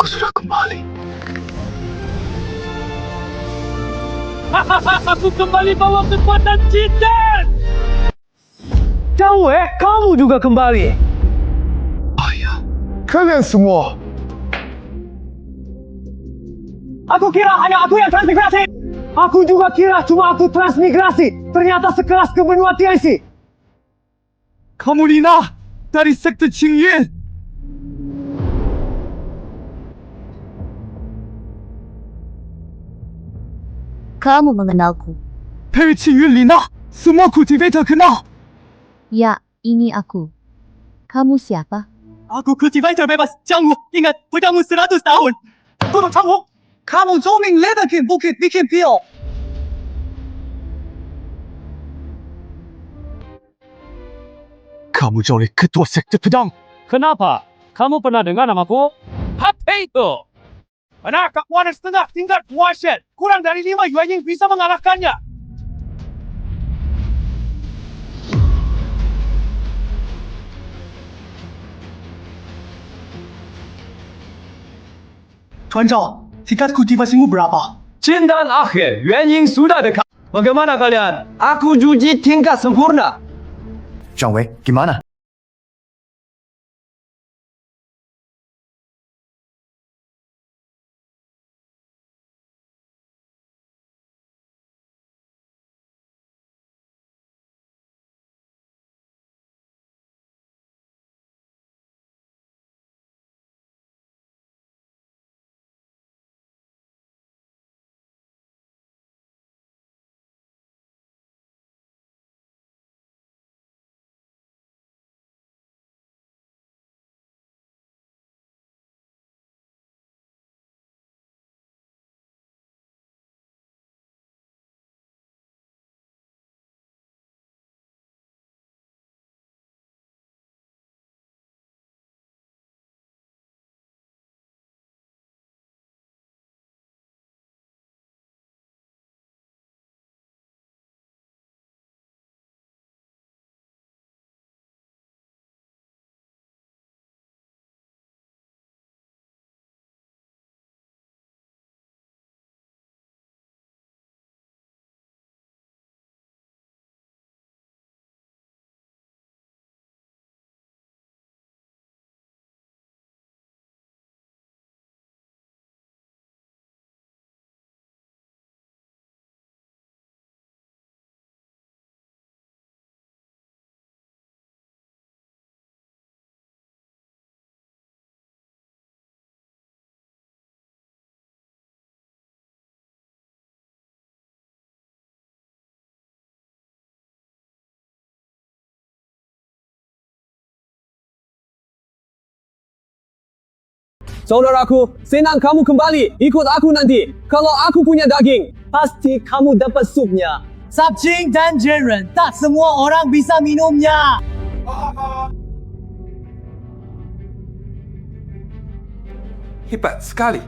Aku sudah kembali. Aku kembali bawa kekuatan Titan! Kamu juga kembali. Ayah, kalian semua. Aku kira hanya aku yang transmigrasi. Aku juga kira cuma aku transmigrasi. Ternyata sekelas ke benua TIC. Kamu Lina dari sekte Qingyan. Kamu mengenalku. Dari Qingyan Lina, semua kultivator kenal. Ya, ini aku. Kamu siapa? Aku kultivator bebas Jiangwu. Ingat, pedangmu 100 tahun. Tolong Jiangwu. Kamu zooming ledakin bukit bikin pil. Kamu jauh ketua sekte pedang. Kenapa? Kamu pernah dengar namaku? Apa itu? Anak kekuatan setengah tingkat Washen. Kurang dari 5 Yuanying bisa mengalahkannya. Tuan Zhao, tingkat kultivasimu berapa? Cintaan akhir, Yuanying sudah dekat. Bagaimana kalian? Aku Juji tingkat sempurna. Zhang Wei, gimana? Saudaraku, senang kamu kembali. Ikut aku nanti. Kalau aku punya daging, pasti kamu dapat supnya. Sabjing dan Jiren, tak semua orang bisa minumnya. Hebat sekali.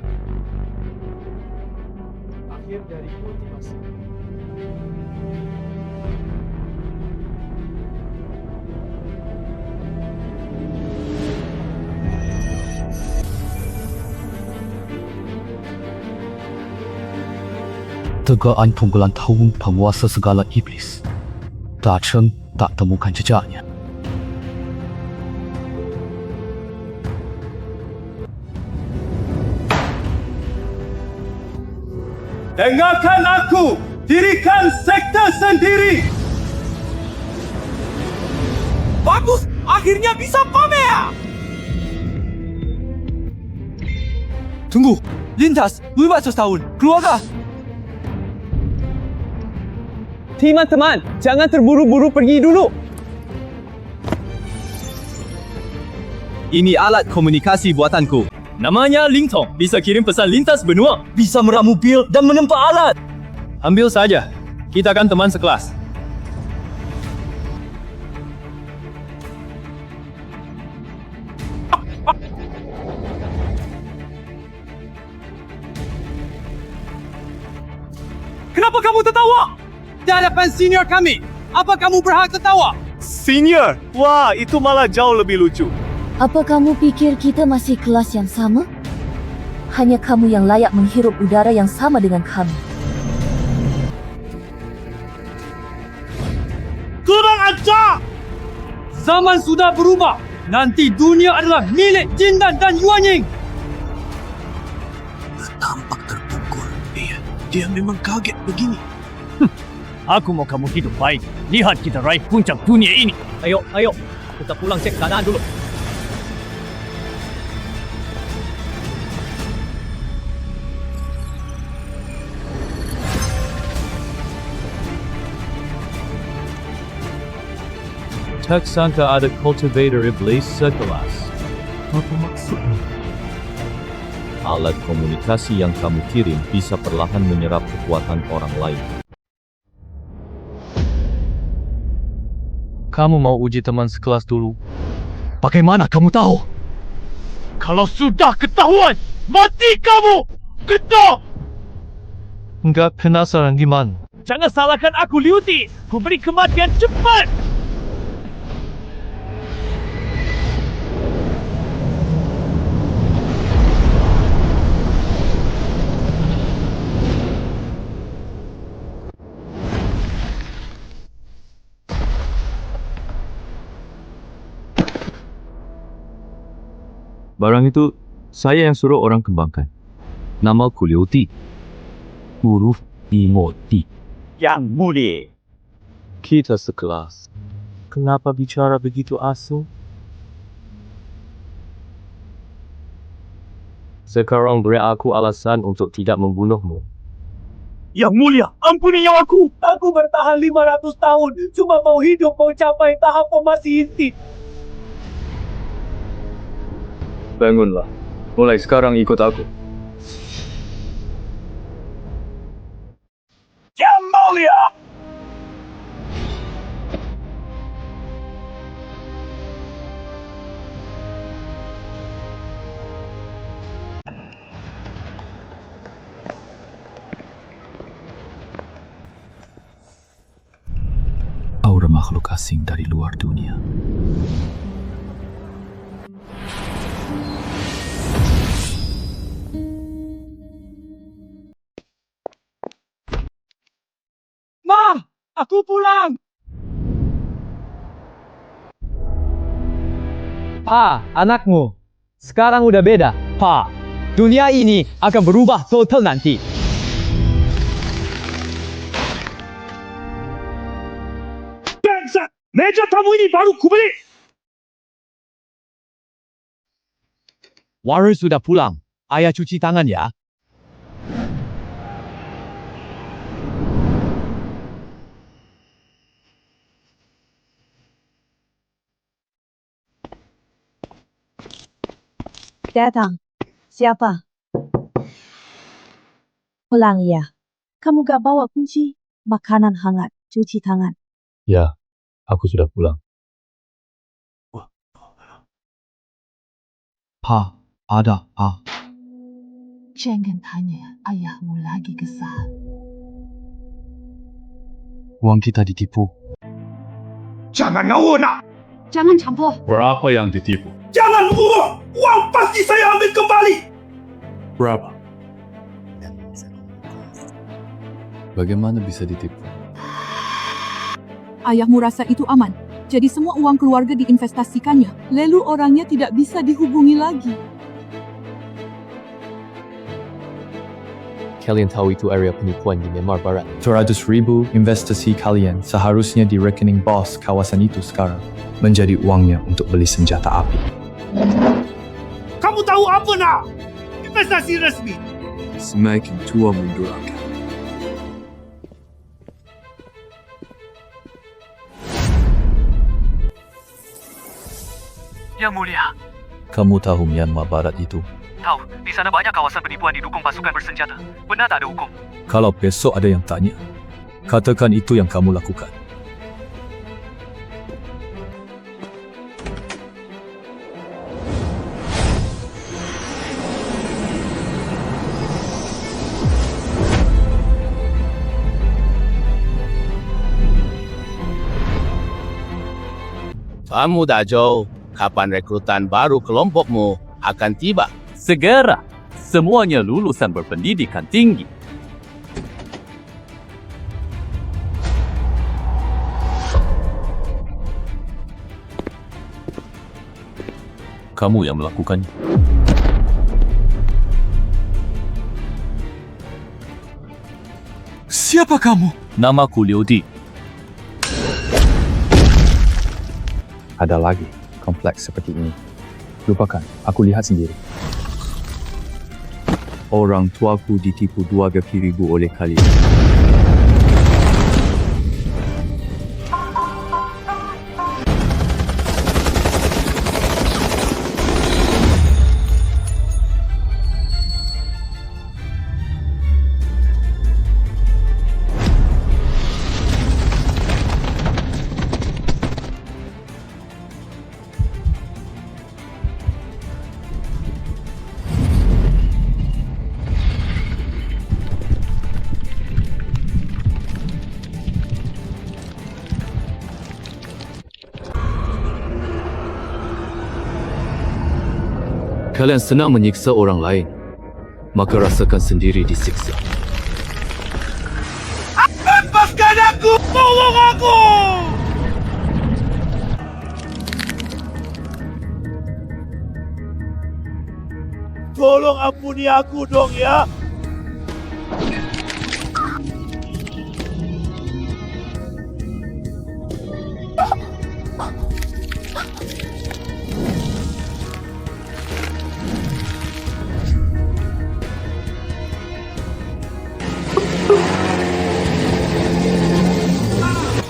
Akhir dari kultivasi. Tegaan punggulan tahun penguasa segala iblis. Tak Cheng tak temukan jejaknya. Dengarkan aku, dirikan sekte sendiri. Bagus, akhirnya bisa pamer. Tunggu, lintas 200 tahun, keluarga. Teman-teman, jangan terburu-buru pergi dulu. Ini alat komunikasi buatanku. Namanya Lingtong, bisa kirim pesan lintas benua, bisa meramu pil dan menempa alat. Ambil saja, kita kan teman sekelas. Kenapa kamu tertawa? Di hadapan senior kami, apa kamu berhak tertawa? Senior? Wah, itu malah jauh lebih lucu. Apa kamu pikir kita masih kelas yang sama? Hanya kamu yang layak menghirup udara yang sama dengan kami. Kurang ajar! Zaman sudah berubah. Nanti dunia adalah milik Jindan dan Yuanying. Tampak terpukul. Iya, dia memang kaget begini. Aku mau kamu hidup baik. Lihat kita raih puncak dunia ini. Ayo, kita pulang cek keadaan dulu. Tak sangka ada cultivator iblis sekelas. Apa maksudnya? Alat komunikasi yang kamu kirim bisa perlahan menyerap kekuatan orang lain. Kamu mau uji teman sekelas dulu? Bagaimana kamu tahu? Kalau sudah ketahuan, mati kamu! Ketok! Enggak penasaran gimana? Jangan salahkan aku, Liu Ti. Ku beri kematian cepat! Barang itu saya yang suruh orang kembangkan. Nama ku Liu Ti. Huruf Timoti. Yang mulia. Kita sekelas. Kenapa bicara begitu asing? Sekarang beri aku alasan untuk tidak membunuhmu. Yang mulia, ampuni nyawaku. Aku bertahan 500 tahun. Cuma mau hidup mencapai tahap formasi inti. Bangunlah. Mulai sekarang ikut aku. Yang mulia. Aura makhluk asing dari luar dunia. Ma, aku pulang. Pa, anakmu. Sekarang udah beda. Pa, dunia ini akan berubah total nanti. Bangsat, meja tamu ini baru kubeli. Warren sudah pulang. Ayah cuci tangan ya. Datang. Siapa? Pulang ya. Kamu gak bawa kunci? Makanan hangat, cuci tangan. Ya, aku sudah pulang. Pa, ada A. Jangan tanya ayahmu lagi kesal. Uang kita ditipu. Jangan ngawur nak! Jangan campur. Berapa yang ditipu? Jangan ngawur! Uang pasti saya ambil kembali! Berapa? Bagaimana bisa ditipu? Ayahmu rasa itu aman. Jadi semua uang keluarga diinvestasikannya. Lalu orangnya tidak bisa dihubungi lagi. Kalian tahu itu area penipuan di Myanmar Barat. 200.000 investasi kalian seharusnya di rekening bos kawasan itu sekarang. Menjadi uangnya untuk beli senjata api. Kamu tahu apa nak? Investasi resmi. Semakin tua mundur akan. Yang mulia, Kamu tahu Myanmar Barat itu? tahu, di sana banyak kawasan penipuan didukung pasukan bersenjata. Benar tak ada hukum? Kalau besok ada yang tanya, katakan itu yang kamu lakukan. Kamu dah jauh. Kapan rekrutan baru kelompokmu akan tiba? Segera. Semuanya lulusan berpendidikan tinggi. Kamu yang melakukannya. Siapa kamu? Namaku Liu Di. Ada lagi kompleks seperti ini. Lupakan, aku lihat sendiri. Orang tuaku ditipu 2.000 oleh kalian. Kalian senang menyiksa orang lain, maka rasakan sendiri disiksa. Lepaskan aku! Tolong aku! Tolong ampuni aku dong ya!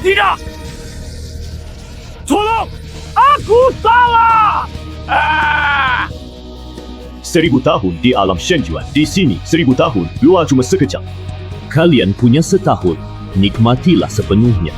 Tidak! Tolong! Aku salah! 1000 tahun di alam Shenjuan. Di sini 1000 tahun luar cuma sekejap. Kalian punya setahun. Nikmatilah sepenuhnya.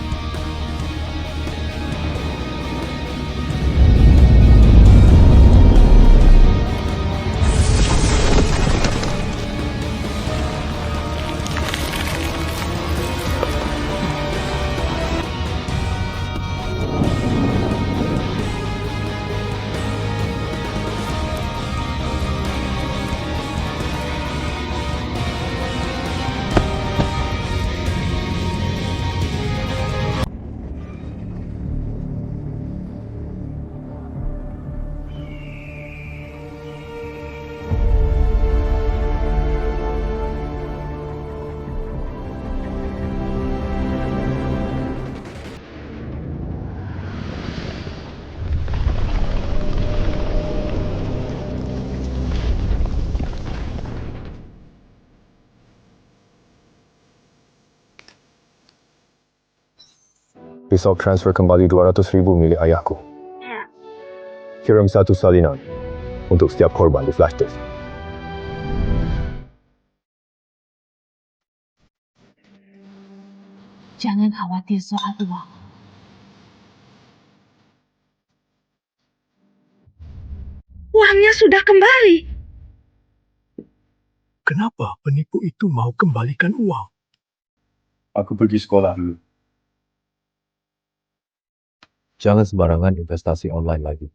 Besok transfer kembali 200,000 milik ayahku. Kirim satu salinan untuk setiap korban di flash disk. Jangan khawatir soal uang. Uangnya sudah kembali. Kenapa penipu itu mau kembalikan uang? Aku pergi sekolah dulu. Jangan sembarangan investasi online lagi.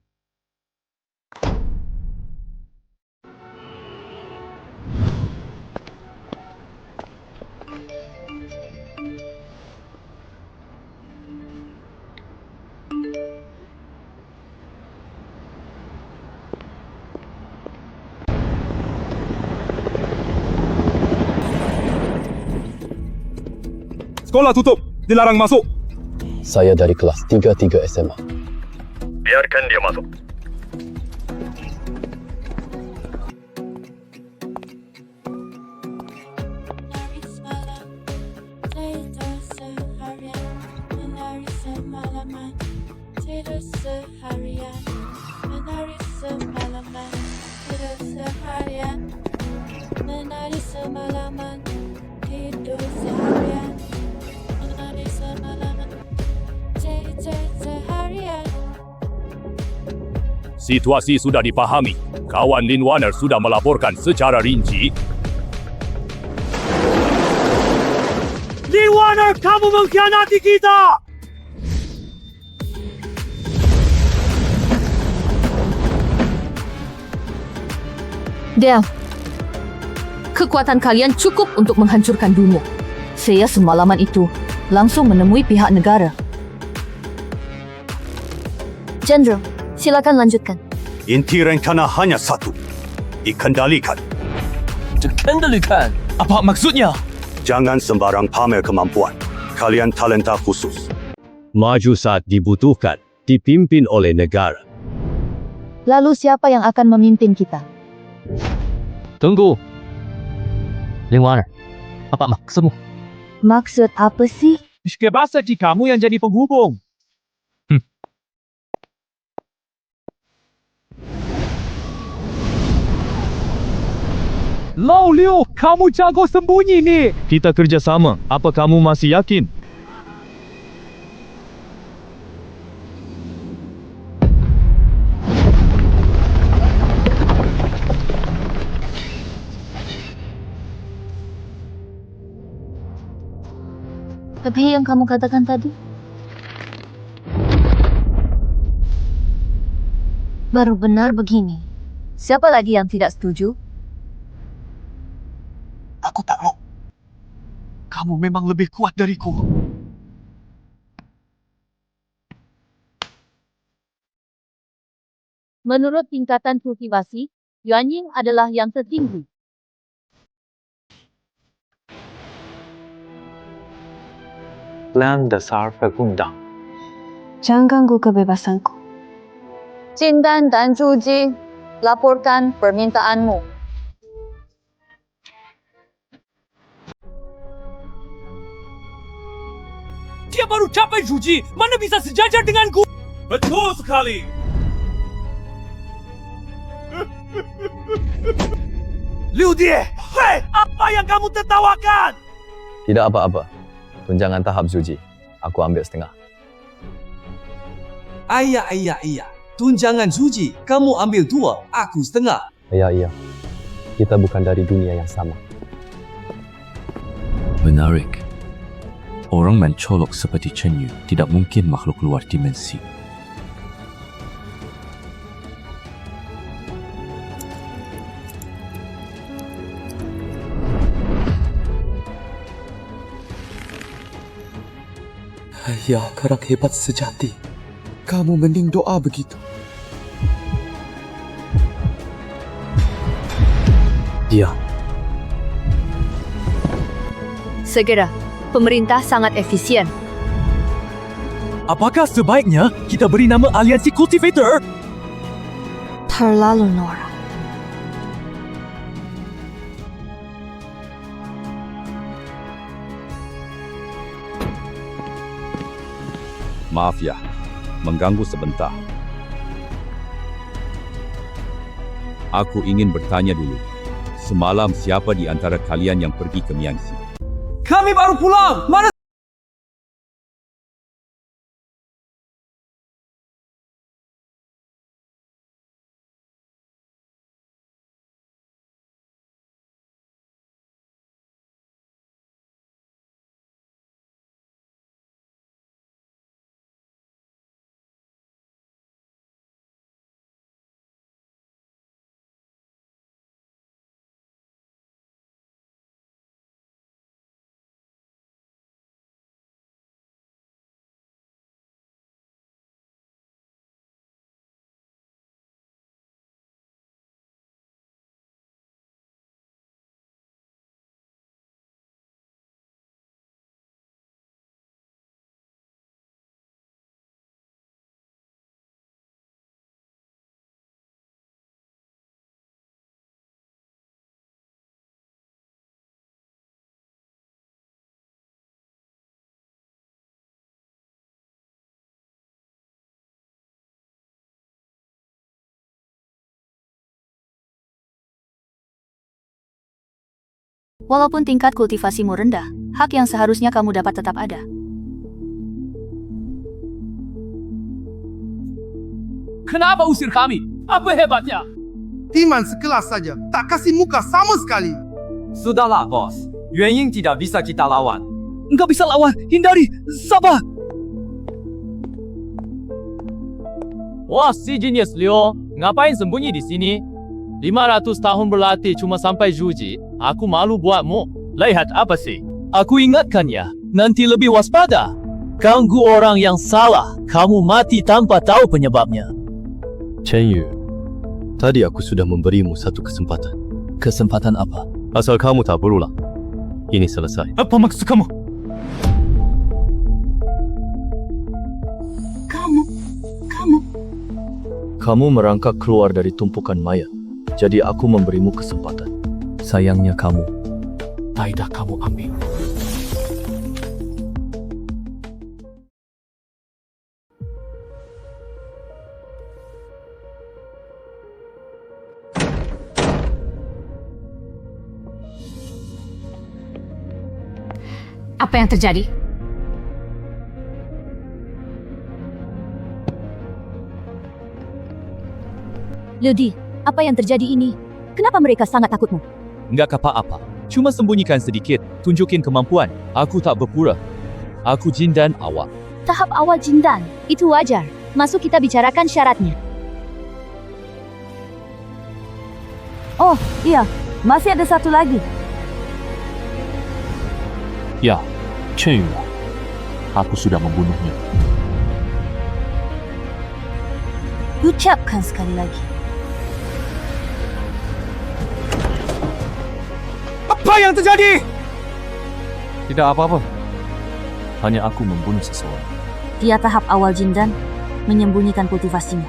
Sekolah tutup! Dilarang masuk! Saya dari kelas 33 SMA. Biarkan dia masuk. Situasi sudah dipahami. Kawan Lin Warner sudah melaporkan secara rinci. Lin Warner, kamu mengkhianati kita! Del, kekuatan kalian cukup untuk menghancurkan dunia. Saya semalaman itu langsung menemui pihak negara. Jenderal, silakan lanjutkan. Inti rencana hanya satu. Dikendalikan. Dikendalikan? Apa maksudnya? Jangan sembarang pamer kemampuan. Kalian talenta khusus. Maju saat dibutuhkan. Dipimpin oleh negara. Lalu siapa yang akan memimpin kita? Tunggu. Lingwar, apa maksudmu? Maksud apa sih? Bahasa di kamu yang jadi penghubung. Lau Liu, kamu jago sembunyi ni. Kita kerjasama. Apa kamu masih yakin? Apa yang kamu katakan tadi? Baru benar begini. Siapa lagi yang tidak setuju? Aku tak mau. Kamu memang lebih kuat dariku. Menurut tingkatan kultivasi, Yuan Ying adalah yang tertinggi. Plan dasar pengundang. Jangan ganggu kebebasanku. Jindan dan Zhuji, laporkan permintaanmu. Dia baru capai Zhuji, mana bisa sejajar denganku? Betul sekali. Liu Die, hei, apa yang kamu tertawakan? Tidak apa-apa. Tunjangan tahap Zhuji. Aku ambil setengah. Iya. Tunjangan Zhuji, kamu ambil 2, aku setengah. Iya. Kita bukan dari dunia yang sama. Menarik. Orang mencolok seperti Chen Yu tidak mungkin makhluk luar dimensi. Ya, karak hebat sejati. Kamu mending doa begitu. Dia. Segera, pemerintah sangat efisien. Apakah sebaiknya kita beri nama aliansi Cultivator? Terlalu norak. Maaf ya, mengganggu sebentar. Aku ingin bertanya dulu. Semalam siapa di antara kalian yang pergi ke Miangxi? Kami baru pulang. Mana? Walaupun tingkat kultivasimu rendah, hak yang seharusnya kamu dapat tetap ada. Kenapa usir kami? Apa hebatnya? Timan sekelas saja, tak kasih muka sama sekali. Sudahlah, bos. Yuan Ying tidak bisa kita lawan. Enggak bisa lawan, hindari. Sabar. Wah, si genius Liu. Ngapain sembunyi di sini? 500 tahun berlatih cuma sampai Zhuji. Aku malu buatmu. Lihat apa sih? Aku ingatkan ya, nanti lebih waspada. Ganggu orang yang salah, kamu mati tanpa tahu penyebabnya. Chen Yu, tadi aku sudah memberimu satu kesempatan. Kesempatan apa? Asal kamu tak berulang, ini selesai. Apa maksud kamu? Kamu merangkak keluar dari tumpukan mayat. Jadi aku memberimu kesempatan. Sayangnya kamu. Tidak kamu ambil. Apa yang terjadi? Ludi, apa yang terjadi ini? Kenapa mereka sangat takutmu? Enggak apa-apa. Cuma sembunyikan sedikit, tunjukin kemampuan. Aku tak berpura. Aku jin dan awak. Tahap awal jindan, itu wajar. Masuk kita bicarakan syaratnya. Oh, iya. Masih ada satu lagi. Ya, Chen Yu. Aku sudah membunuhnya. Ucapkan sekali lagi. Apa yang terjadi? Tidak apa-apa. Hanya aku membunuh seseorang. Dia tahap awal jindan, menyembunyikan kultivasinya.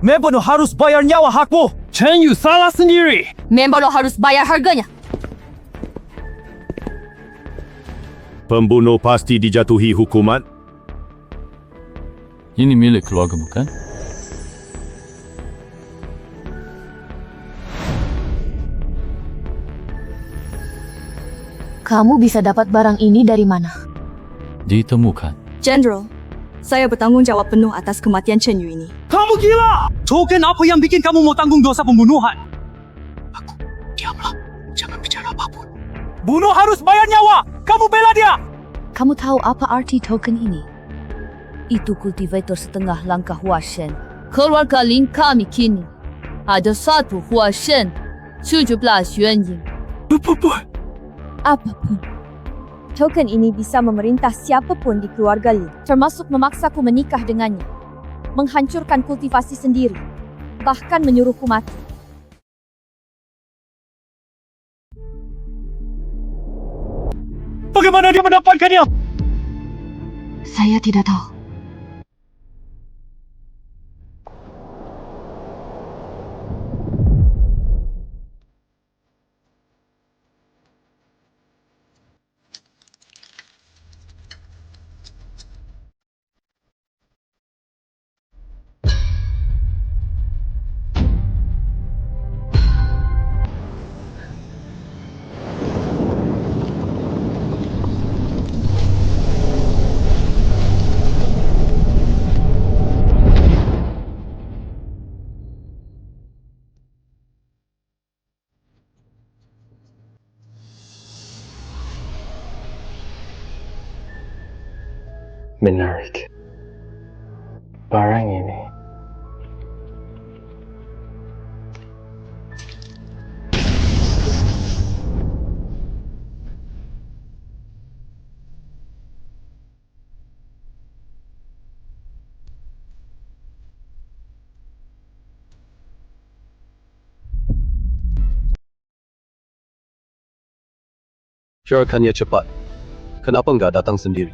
Membunuh harus bayar nyawa hakmu. Chen Yu salah sendiri. Member lo harus bayar harganya. Pembunuh pasti dijatuhi hukuman. Ini milik keluargamu kan? Kamu bisa dapat barang ini dari mana? Ditemukan. General, saya bertanggung jawab penuh atas kematian Chen Yu ini. Kamu gila! Token apa yang bikin kamu mau tanggung dosa pembunuhan? Diamlah. Jangan bicara apapun. Bunuh harus bayar nyawa! Kamu bela dia! Kamu tahu apa arti token ini? Itu kultivator setengah langkah Huashen. Keluarga Lin kami kini ada satu Huashen, 17 yuan yin. Apapun. Token ini bisa memerintah siapapun di keluarga Lin, termasuk memaksaku menikah dengannya, menghancurkan kultivasi sendiri, bahkan menyuruhku mati. Bagaimana dia mendapatkannya? Saya tidak tahu. Menarik. Barang ini Syarakannya cepat. Kenapa enggak datang sendiri?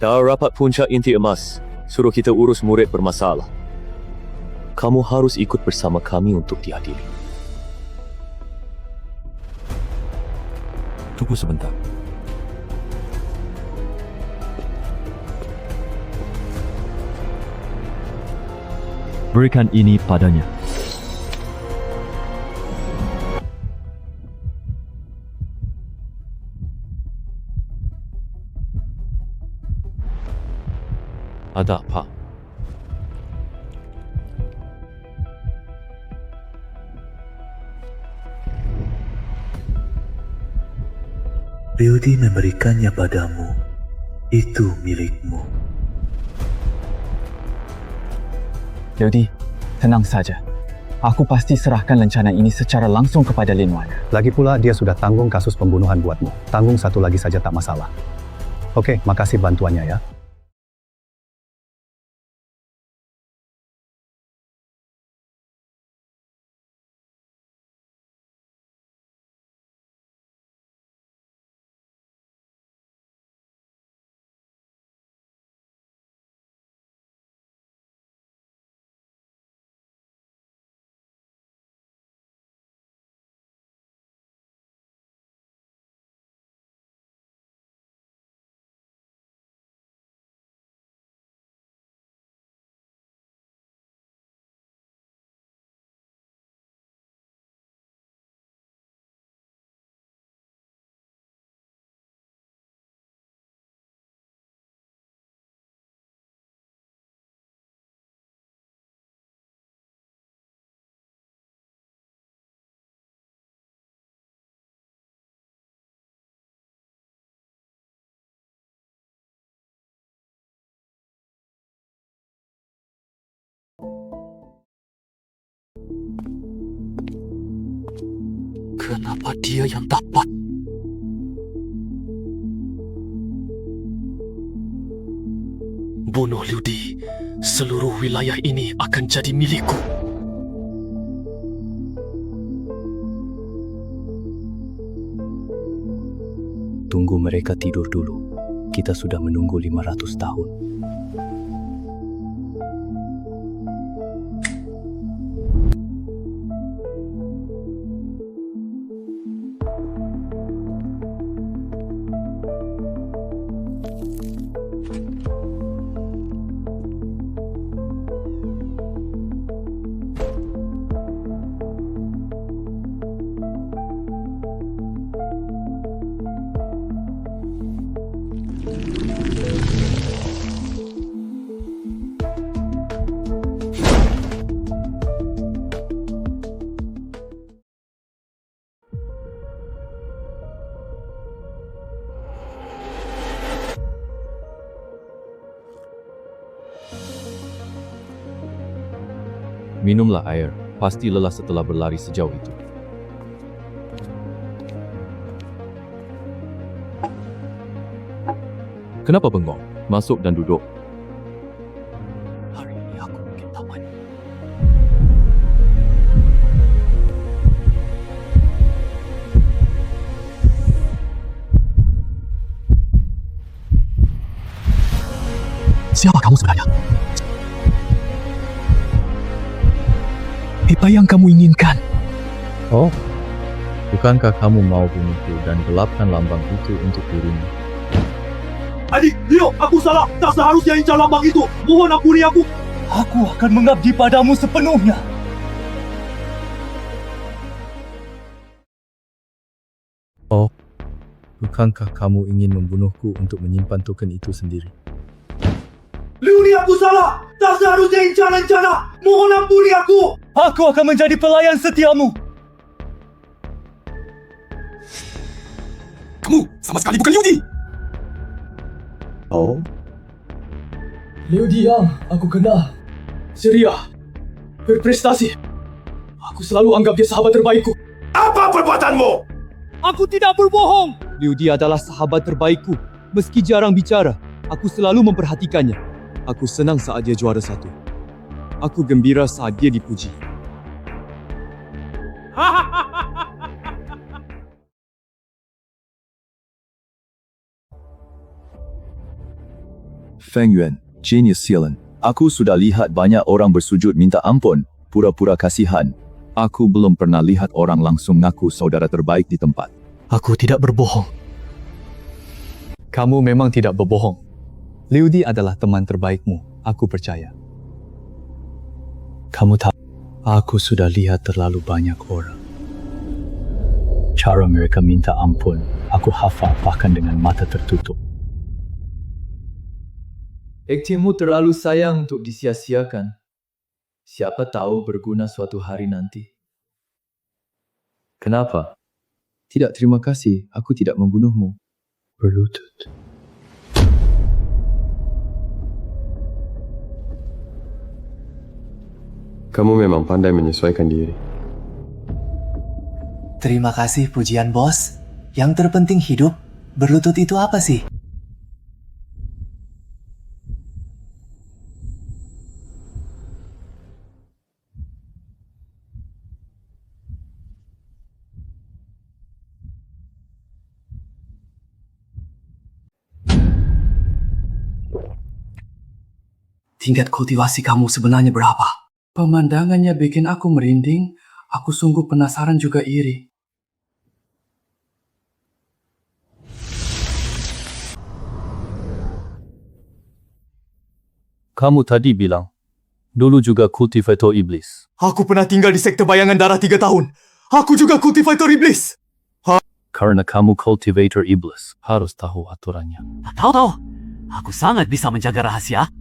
Dah rapat puncak inti emas. Suruh kita urus murid bermasalah. Kamu harus ikut bersama kami untuk diadili. Tunggu sebentar. Berikan ini padanya. Ada apa? Liudi memberikannya padamu. Itu milikmu. Liudi, tenang saja. Aku pasti serahkan rencana ini secara langsung kepada Lin Wan. Lagi pula dia sudah tanggung kasus pembunuhan buatmu. Tanggung satu lagi saja tak masalah. Oke, makasih bantuannya ya. Kenapa dia yang dapat? Bunuh Liu Di, seluruh wilayah ini akan jadi milikku. Tunggu mereka tidur dulu. Kita sudah menunggu 500 tahun. Minumlah air, pasti lelah setelah berlari sejauh itu. Kenapa bengong? Masuk dan duduk. Hari ini aku mungkin tamat. Siapa kamu sebenarnya? Apa yang kamu inginkan? Oh, bukankah kamu mau bunuhku dan gelapkan lambang itu untuk dirimu? Adik, Leo, aku salah. Tak seharusnya incar lambang itu. Mohon ampuni aku. Aku akan mengabdi padamu sepenuhnya. Oh, bukankah kamu ingin membunuhku untuk menyimpan token itu sendiri? Liu, aku salah. Tak seharusnya incar rencana. Mohon ampuni aku. Aku akan menjadi pelayan setiamu. Kamu sama sekali bukan Liu Di. Oh? Liu Di yang aku kenal. Ceria. Berprestasi. Aku selalu anggap dia sahabat terbaikku. Apa perbuatanmu? Aku tidak berbohong. Liu Di adalah sahabat terbaikku. Meski jarang bicara, aku selalu memperhatikannya. Aku senang saat dia juara satu. Aku gembira saat dia dipuji. Feng Yuan, genius sialan. Aku sudah lihat banyak orang bersujud minta ampun, pura-pura kasihan. Aku belum pernah lihat orang langsung ngaku saudara terbaik di tempat. Aku tidak berbohong. Kamu memang tidak berbohong. Liu Di adalah teman terbaikmu, aku percaya. Kamu tahu, aku sudah lihat terlalu banyak orang. Cara mereka minta ampun, aku hafal bahkan dengan mata tertutup. Aktingmu terlalu sayang untuk disia-siakan. Siapa tahu berguna suatu hari nanti. Kenapa? Tidak terima kasih, aku tidak membunuhmu. Berlutut. Kamu memang pandai menyesuaikan diri. Terima kasih pujian bos. Yang terpenting hidup, berlutut itu apa sih? Tingkat kultivasi kamu sebenarnya berapa? Pemandangannya bikin aku merinding. Aku sungguh penasaran juga iri. Kamu tadi bilang, dulu juga kultivator iblis. Aku pernah tinggal di sektor bayangan darah 3 tahun. Aku juga kultivator iblis. Karena kamu kultivator iblis, harus tahu aturannya. Tahu. Aku sangat bisa menjaga rahasia.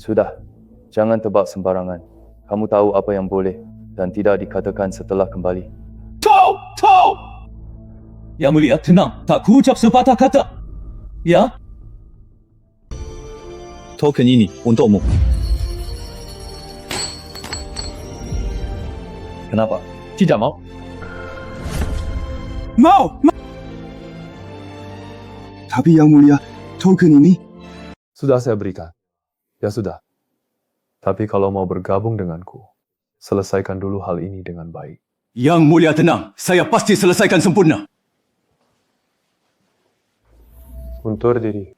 Sudah, jangan tebak sembarangan. Kamu tahu apa yang boleh dan tidak dikatakan setelah kembali. Tahu! Yang Mulia, tenang. Tak kuucap sepatah kata. Ya? Token ini untukmu. Kenapa? Tidak mau? Mau! Tapi Yang Mulia, token ini... Sudah saya berikan. Ya sudah. Tapi kalau mau bergabung denganku, selesaikan dulu hal ini dengan baik. Yang Mulia tenang. Saya pasti selesaikan sempurna. Untur diri.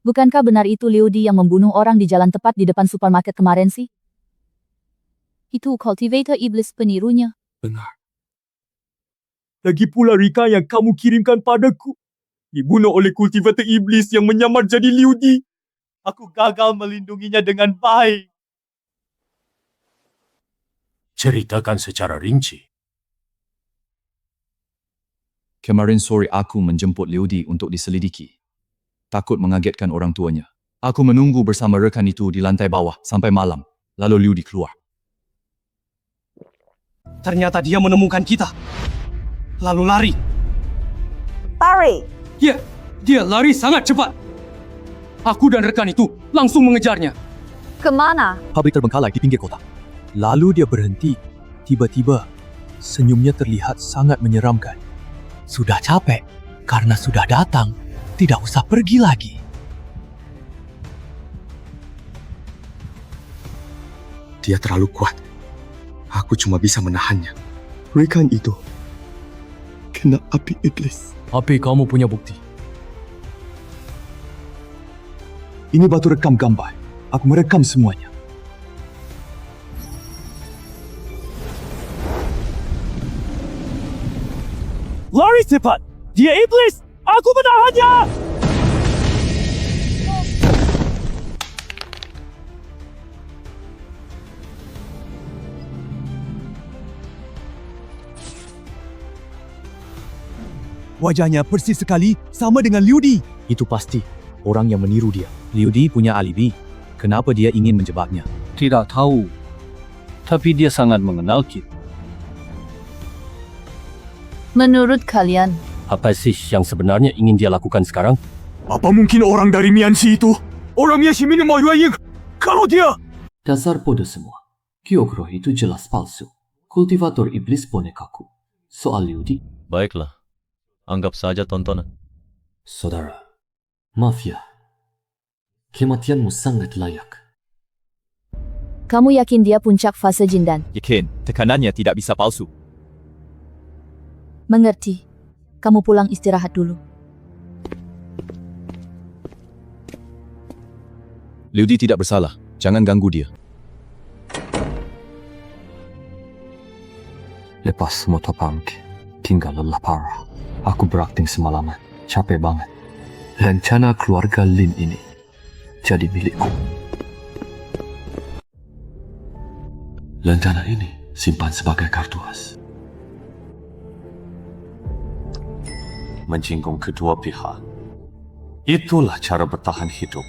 Bukankah benar itu Liu Di yang membunuh orang di jalan tepat di depan supermarket kemarin sih? Itu kultivator iblis penirunya. Benar. Lagi pula Rika yang kamu kirimkan padaku dibunuh oleh kultivator iblis yang menyamar jadi Liu Di. Aku gagal melindunginya dengan baik. Ceritakan secara rinci. Kemarin sore aku menjemput Liu Di untuk diselidiki. Takut mengagetkan orang tuanya. Aku menunggu bersama rekan itu di lantai bawah sampai malam. Lalu Liu Di keluar. Ternyata dia menemukan kita. Lalu lari. Lari? Dia lari sangat cepat. Aku dan rekan itu langsung mengejarnya. Kemana? Pabrik terbengkalai di pinggir kota. Lalu dia berhenti. Tiba-tiba, senyumnya terlihat sangat menyeramkan. Sudah capek, karena sudah datang. Tidak usah pergi lagi. Dia terlalu kuat. Aku cuma bisa menahannya. Rekan itu kena api iblis. Api kamu punya bukti. Ini batu rekam gambar. Aku merekam semuanya. Lari cepat! Dia iblis! Aku menahannya! Wajahnya persis sekali sama dengan Liu Di. Itu pasti orang yang meniru dia. Liu Di punya alibi. Kenapa dia ingin menjebaknya? Tidak tahu. Tapi dia sangat mengenal Kit. Menurut kalian, Apa sih yang sebenarnya ingin dia lakukan sekarang? Apa mungkin orang dari Mianxi itu? Orangnya si Minimal Yuanying. Kalau dia... Dasar bodoh semua. Kyogro itu jelas palsu. Kultivator iblis bonekaku. Soal Liu Di. Baiklah. Anggap saja tontonan. Saudara, maaf ya. Kematianmu sangat layak. kamu yakin dia puncak fase Jindan? Yakin, tekanannya tidak bisa palsu. Mengerti. Kamu pulang istirahat dulu. Liu Di tidak bersalah. Jangan ganggu dia. Lepas motor punk, tinggal lelah parah. Aku berakting semalaman. Capek banget. Rencana keluarga Lin ini jadi milikku. Rencana ini simpan sebagai kartu as. Menyinggung kedua pihak. Itulah cara bertahan hidup.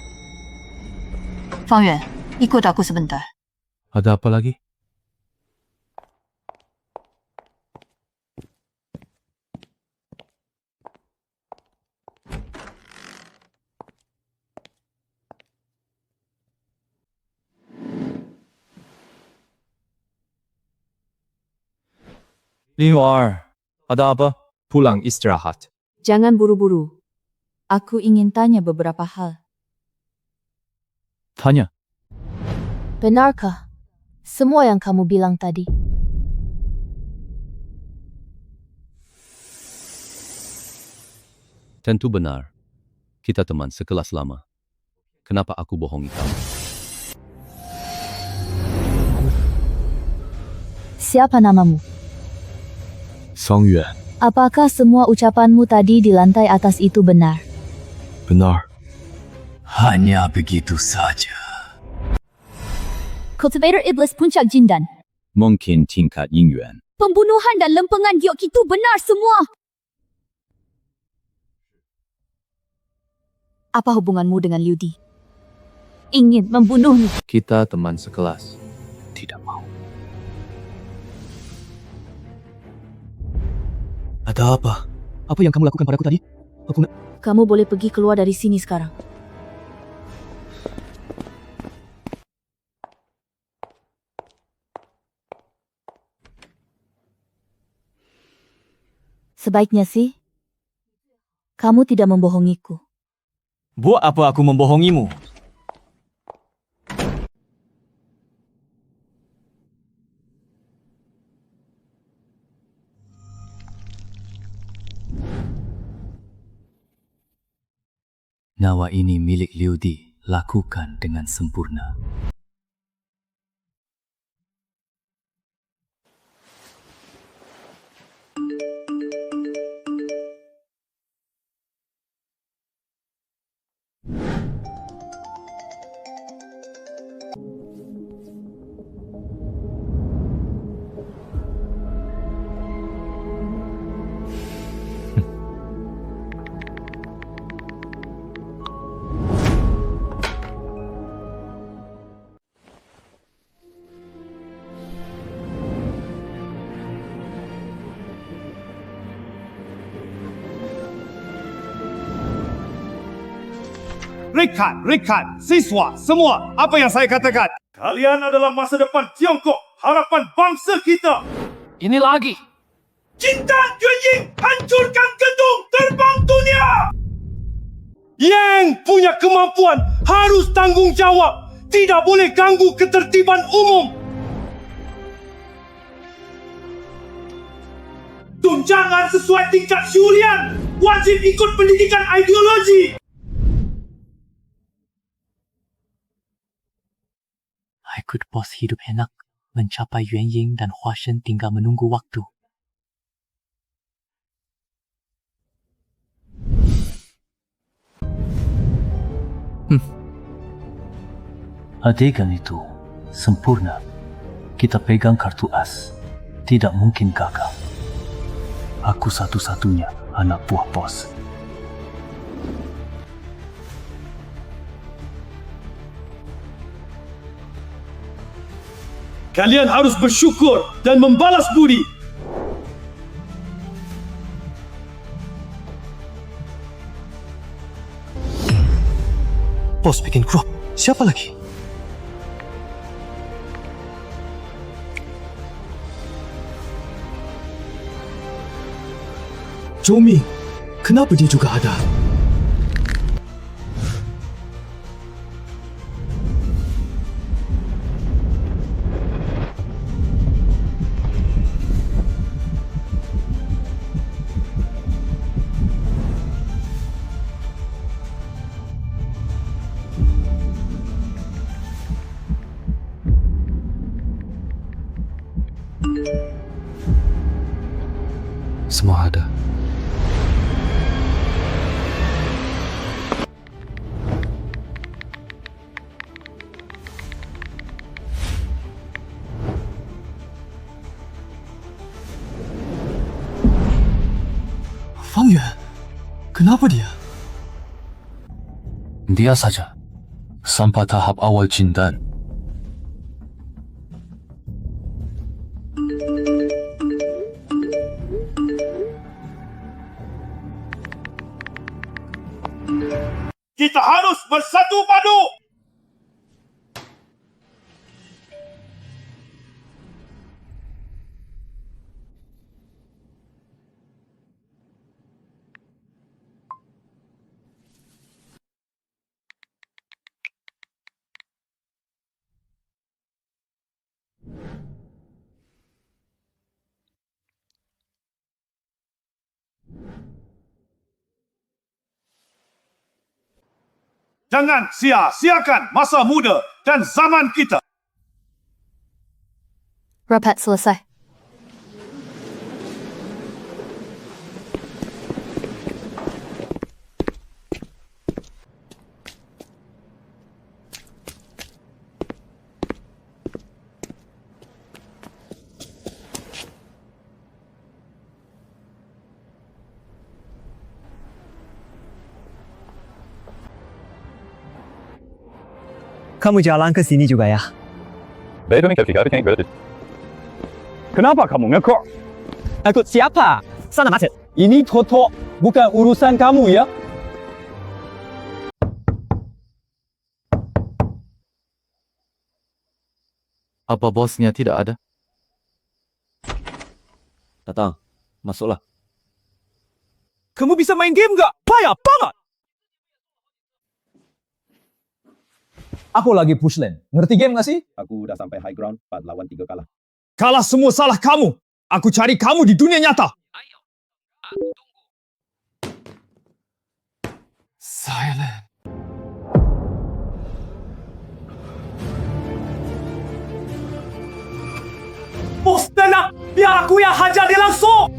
Fang Yuan, ikut aku sebentar. Ada apa lagi? Liuar, ada apa? Pulang istirahat. Jangan buru-buru. Aku ingin tanya beberapa hal. Tanya. Benarkah semua yang kamu bilang tadi? Tentu benar. Kita teman sekelas lama. Kenapa aku bohongi kamu? Siapa namamu? Song Yuan. Apakah semua ucapanmu tadi di lantai atas itu benar? Benar. Hanya begitu saja. Cultivator Iblis Puncak Jindan. Mungkin tingkat Ying Yuan. Pembunuhan dan lempengan giok itu benar semua. Apa hubunganmu dengan Liu Di? Ingin membunuhmu? Kita teman sekelas. Tidak mau. Ada apa? Apa yang kamu lakukan padaku tadi? Kamu boleh pergi keluar dari sini sekarang. Sebaiknya sih, kamu tidak membohongiku. Buat apa aku membohongimu? Nyawa ini milik Liu Di. Lakukan dengan sempurna. Rekan, siswa, semua apa yang saya katakan. Kalian adalah masa depan Tiongkok, harapan bangsa kita. Ini lagi. Jindan Junying, hancurkan gedung terbang dunia. Yang punya kemampuan harus tanggung jawab. Tidak boleh ganggu ketertiban umum. Tunjangan sesuai tingkat syurian. Wajib ikut pendidikan ideologi. Ikut bos hidup enak, mencapai Yuan Ying dan Hua Shen tinggal menunggu waktu. Adegan itu sempurna. Kita pegang kartu as. Tidak mungkin gagal. Aku satu-satunya anak buah bos. Kalian harus bersyukur dan membalas budi. Bos bikin crop. Siapa lagi? Zhou Ming. Kenapa dia juga ada? Semua ada. Fang Yuan, kenapa dia? Dia saja. Sampai tahap awal Jindan. Kita harus bersatu padu. Jangan sia-siakan masa muda dan zaman kita. Rapat selesai. Kamu jalan ke sini juga ya? Kenapa kamu ngekor? Ikut siapa? Sana macet. Ini Toto, bukan urusan kamu ya. Apa bosnya tidak ada? Datang, masuklah. Kamu bisa main game nggak? Payah banget. Aku lagi push lane. Ngerti game nggak sih? Aku udah sampai high ground, 4 lawan 3 kalah. Kalah semua salah kamu. Aku cari kamu di dunia nyata. Silent. Bos tenang, biar aku yang hajar dia langsung.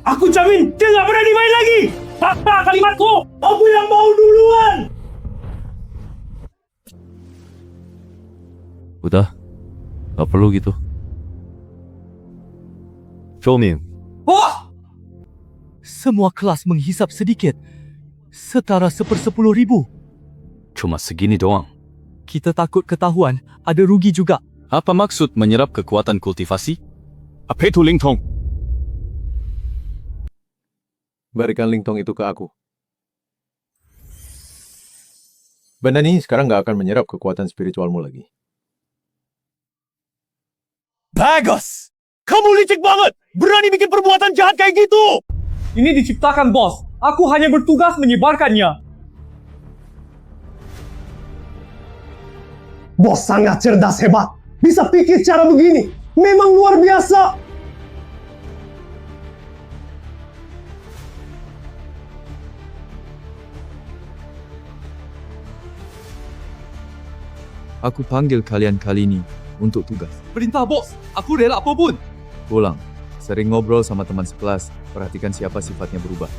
Aku jamin dia nggak berani main lagi. Patah kalimatku. Aku yang mau duluan. Udah, gak perlu gitu. Zhou-Ming, Bos! Semua kelas menghisap sedikit. Setara 10,000. cuma segini doang. Kita takut ketahuan, ada rugi juga. Apa maksud menyerap kekuatan kultivasi? Apa itu Lingtong? Berikan Lingtong itu ke aku. Benda ini sekarang gak akan menyerap kekuatan spiritualmu lagi. Bagus! Kamu licik banget! Berani bikin perbuatan jahat kayak gitu! Ini diciptakan, bos. Aku hanya bertugas menyebarkannya. Bos sangat cerdas hebat. Bisa pikir cara begini. Memang luar biasa. Aku panggil kalian kali ini untuk tugas. Perintah bos, aku rela apapun. Pulang, sering ngobrol sama teman sekelas, perhatikan siapa sifatnya berubah.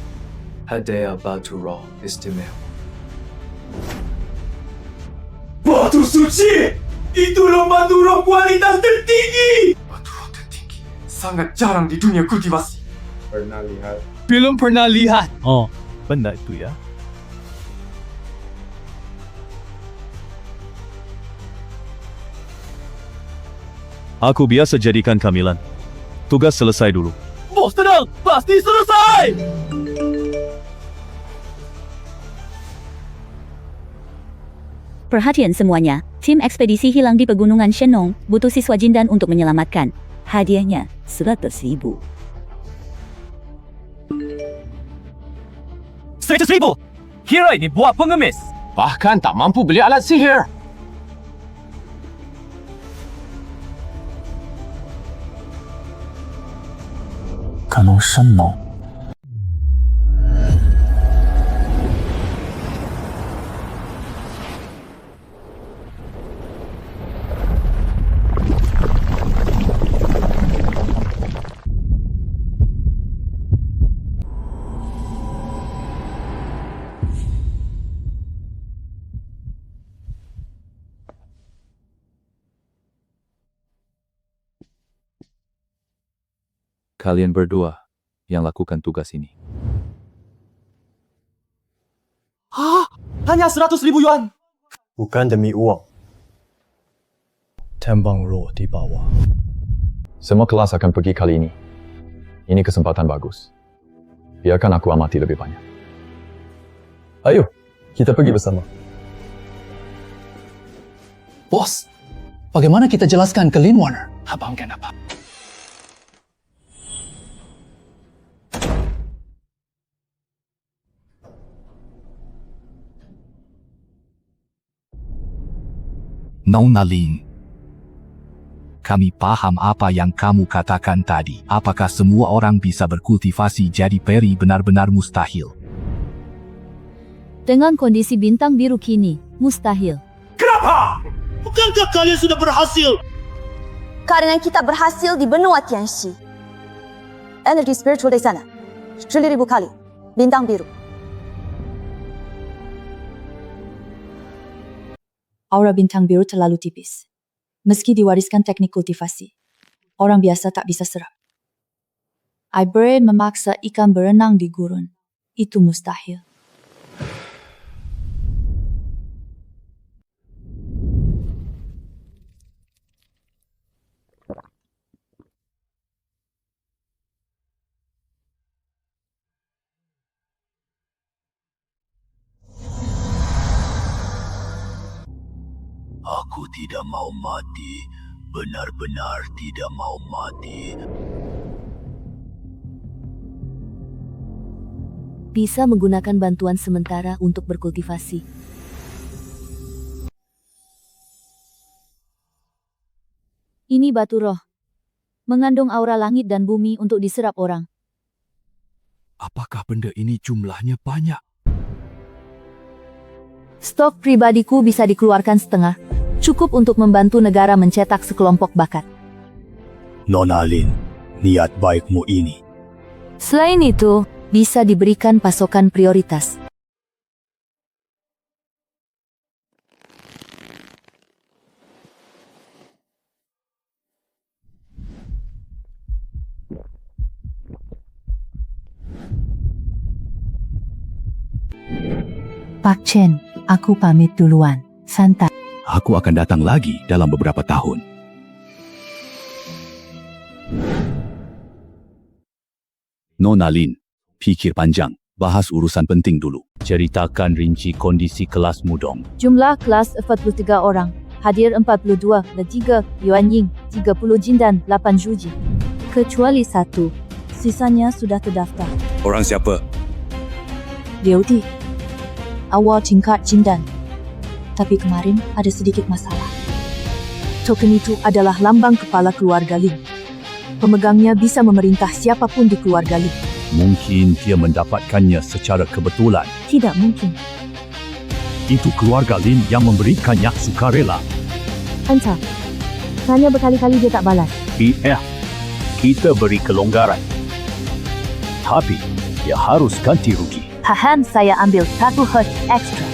Hadiah batu roh istimewa. Batu suci! Itulah batu roh kualitas tertinggi! Batu roh tertinggi sangat jarang di dunia kultivasi. Pernah lihat? Belum pernah lihat. Oh, benda itu ya. Aku biasa jadikan camilan. Tugas selesai dulu. Bos tenang, pasti selesai! Perhatian semuanya, tim ekspedisi hilang di pegunungan Shenong butuh siswa Jindan untuk menyelamatkan. Hadiahnya 100,000. 100,000! Kira ini buat pengemis! Bahkan tak mampu beli alat sihir. Gunung Shenong. Kalian berdua yang lakukan tugas ini. Hanya 100,000 yuan. Bukan demi uang. Tembang roh di bawah. Semua kelas akan pergi kali ini. Ini kesempatan bagus. Biarkan aku amati lebih banyak. Ayo, kita pergi bersama. Bos, bagaimana kita jelaskan ke Lin Warner? Abang kenapa? Nona Lin, kami paham apa yang kamu katakan tadi. Apakah semua orang bisa berkultivasi jadi peri benar-benar mustahil? Dengan kondisi bintang biru kini, mustahil. Kenapa? Bukankah kalian sudah berhasil? Karena kita berhasil di benua Tianxi. Energi spiritual di sana 10,000 kali bintang biru. Aura bintang biru terlalu tipis. Meski diwariskan teknik kultivasi, orang biasa tak bisa serap. Ibre memaksa ikan berenang di gurun. Itu mustahil. Aku tidak mau mati, benar-benar tidak mau mati. Bisa menggunakan bantuan sementara untuk berkultivasi. Ini batu roh. Mengandung aura langit dan bumi untuk diserap orang. Apakah benda ini jumlahnya banyak? Stok pribadiku bisa dikeluarkan setengah. Cukup untuk membantu negara mencetak sekelompok bakat. Nona Lin, niat baikmu ini. Selain itu, bisa diberikan pasokan prioritas. Pak Chen, aku pamit duluan. Santai. Aku akan datang lagi dalam beberapa tahun. Nona Lin, pikir panjang, bahas urusan penting dulu. Ceritakan rinci kondisi kelasmu dong. Jumlah kelas 43 orang. Hadir 42, dan 3, Yuan Ying, 30 Jin dan 8 Zhuji. Kecuali 1. Sisanya sudah terdaftar. Orang siapa? Liu Di. Awal tingkat Jin dan. Tapi kemarin ada sedikit masalah. Token itu adalah lambang kepala keluarga Lin. Pemegangnya bisa memerintah siapapun di keluarga Lin. Mungkin dia mendapatkannya secara kebetulan. Tidak mungkin. Itu keluarga Lin yang memberikannya sukarela. Entah. Tanya berkali-kali dia tak balas. Iya, kita beri kelonggaran. Tapi, dia harus ganti rugi. Tahan, saya ambil 1 hertz ekstra.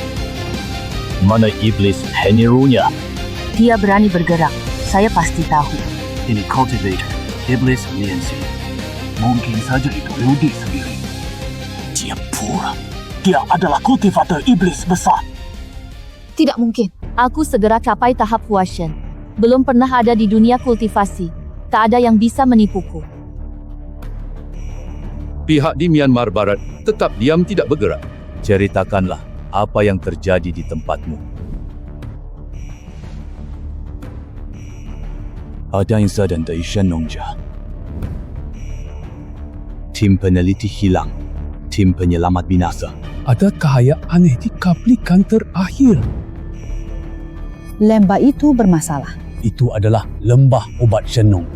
Mana iblis Henirunya? Dia berani bergerak. Saya pasti tahu. Ini cultivator, iblis Lianxi. Mungkin saja itu Liu Di sendiri. Dia pura. Dia adalah kultivator iblis besar. Tidak mungkin. Aku segera capai tahap Huashen. Belum pernah ada di dunia kultivasi. Tak ada yang bisa menipuku. Pihak di Myanmar Barat tetap diam tidak bergerak. Ceritakanlah apa yang terjadi di tempatmu. Ada insiden di Shenongjia. Tim peneliti hilang. Tim penyelamat binasa. Ada cahaya aneh di kaplikan terakhir. Lembah itu bermasalah. Itu adalah lembah obat Shenong.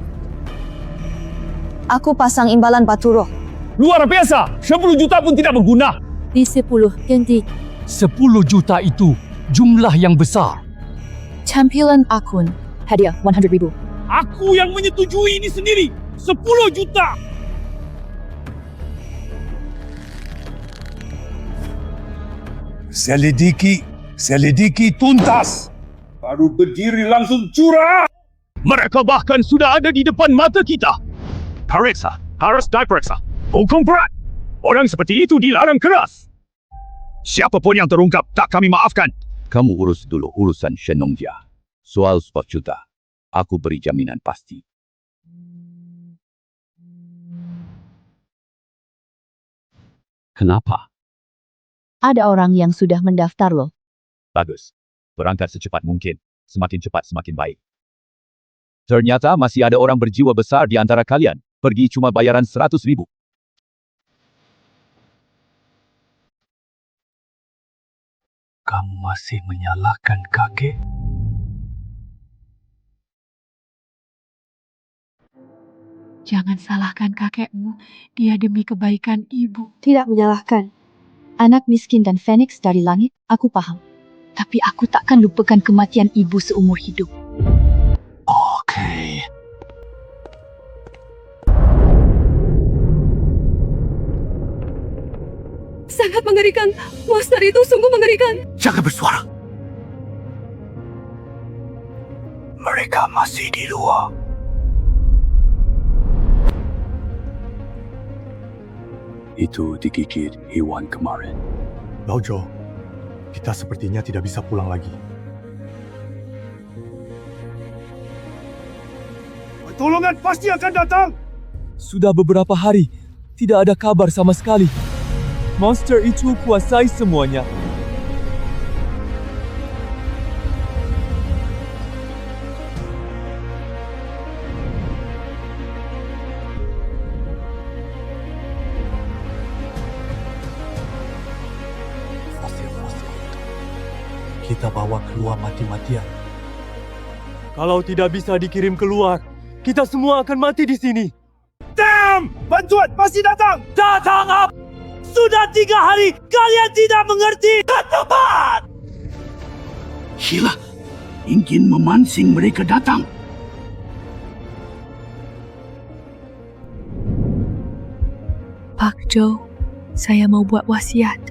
Aku pasang imbalan batu roh. Luar biasa, 10 juta pun tidak berguna. Di 10, ganti. 10 juta itu jumlah yang besar. Tampilan akun. Hadiah 100,000. Aku yang menyetujui ini sendiri. 10 juta. Selidiki tuntas. Baru berdiri langsung curah. Mereka bahkan sudah ada di depan mata kita. Periksa, Harus diperiksa. Hukum berat. Orang seperti itu dilarang keras. Siapapun yang terungkap tak kami maafkan. Kamu urus dulu urusan Shen Nongjia. Soal 10 juta. Aku beri jaminan pasti. Kenapa? Ada orang yang sudah mendaftar loh. Bagus. Berangkat secepat mungkin. Semakin cepat semakin baik. Ternyata masih ada orang berjiwa besar di antara kalian. Pergi cuma bayaran 100.000. Kamu masih menyalahkan kakek? Jangan salahkan kakekmu, dia demi kebaikan ibu. Tidak menyalahkan. Anak miskin dan Phoenix dari langit, aku paham. Tapi aku takkan lupakan kematian ibu seumur hidup. Oke. Sangat mengerikan. Monster itu sungguh mengerikan. Jangan bersuara. Mereka masih di luar. Itu digigit hewan kemarin. Laojo, kita sepertinya tidak bisa pulang lagi. Pertolongan pasti akan datang. Sudah beberapa hari, tidak ada kabar sama sekali. Monster itu kuasai semuanya. Fosil-fosil itu kita bawa keluar mati-matian. Kalau tidak bisa dikirim keluar, kita semua akan mati di sini. Damn! Bantuan pasti datang! Datang apa? Sudah 3 hari, kalian tidak mengerti. Tepat! Sheila ingin memancing mereka datang. Pak Joe, saya mau buat wasiat.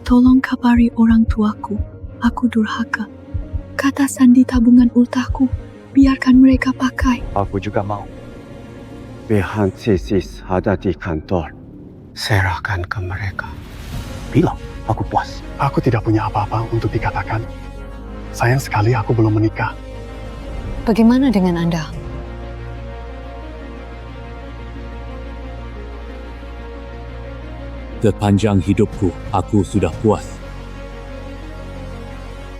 Tolong kabari orang tuaku. Aku durhaka. Kata sandi tabungan ultahku. Biarkan mereka pakai. Aku juga mau. Bihan Sisis ada di kantor. Serahkan ke mereka. Bilang, aku puas. Aku tidak punya apa-apa untuk dikatakan. Sayang sekali aku belum menikah. Bagaimana dengan Anda? Sepanjang hidupku, aku sudah puas.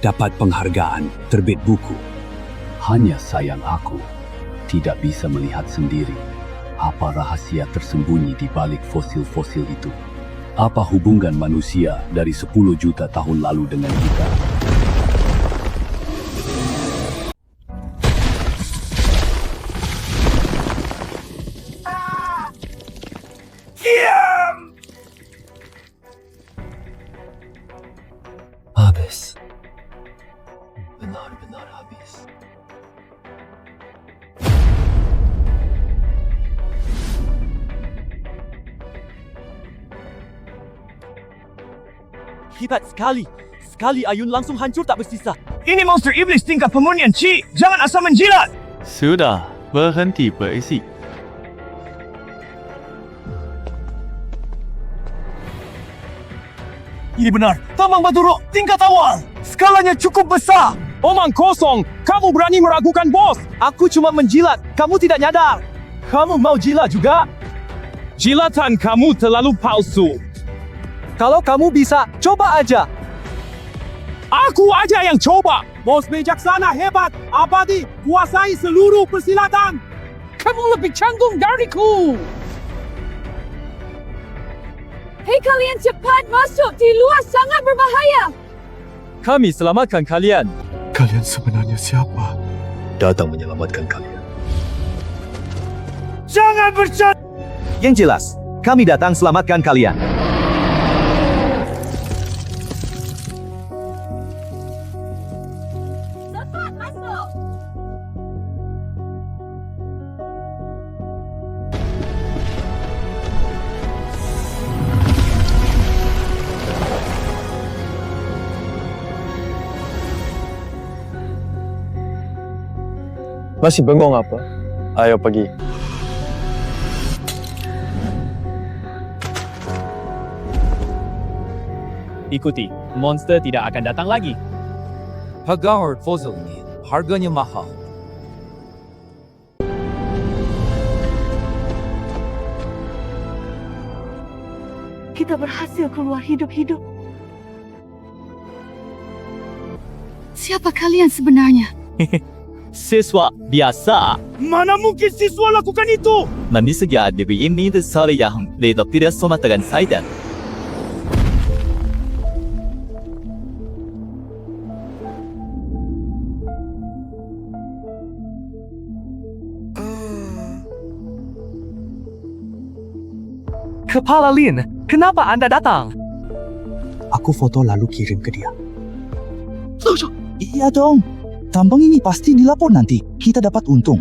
Dapat penghargaan, terbit buku. Hanya sayang aku tidak bisa melihat sendiri apa rahasia tersembunyi di balik fosil-fosil itu. Apa hubungan manusia dari 10 juta tahun lalu dengan kita? Diam! Habis. Benar-benar habis. Hebat sekali. Sekali ayun langsung hancur tak bersisa. Ini monster iblis tingkat pemurnian Ci. Jangan asal menjilat. Sudah, berhenti berisik. Ini benar. Tambang batu roh tingkat awal. Skalanya cukup besar. Omong kosong. Kamu berani meragukan bos. Aku cuma menjilat. Kamu tidak nyadar. Kamu mau jilat juga? Jilatan kamu terlalu palsu. Kalau kamu bisa, coba aja. Aku aja yang coba. Bos bijaksana hebat, abadi, kuasai seluruh persilatan. Kamu lebih canggung dariku. Hei kalian cepat masuk, di luar sangat berbahaya. Kami selamatkan kalian. Kalian sebenarnya siapa? Datang menyelamatkan kalian. Jangan bercanda. Yang jelas, kami datang selamatkan kalian. Cepat masuk. Masih bengong apa? Ayo pergi. Ikuti, monster tidak akan datang lagi. Hagar fossil ini harganya mahal. Kita berhasil keluar hidup-hidup. Siapa kalian sebenarnya? Siswa biasa. Mana mungkin siswa lakukan itu? Mami saja diberi ini sesuatu yang tidak sama dengan saya. Kepala Lin, kenapa Anda datang? Aku foto lalu kirim ke dia. Iya dong. Tambang ini pasti dilapor nanti. Kita dapat untung.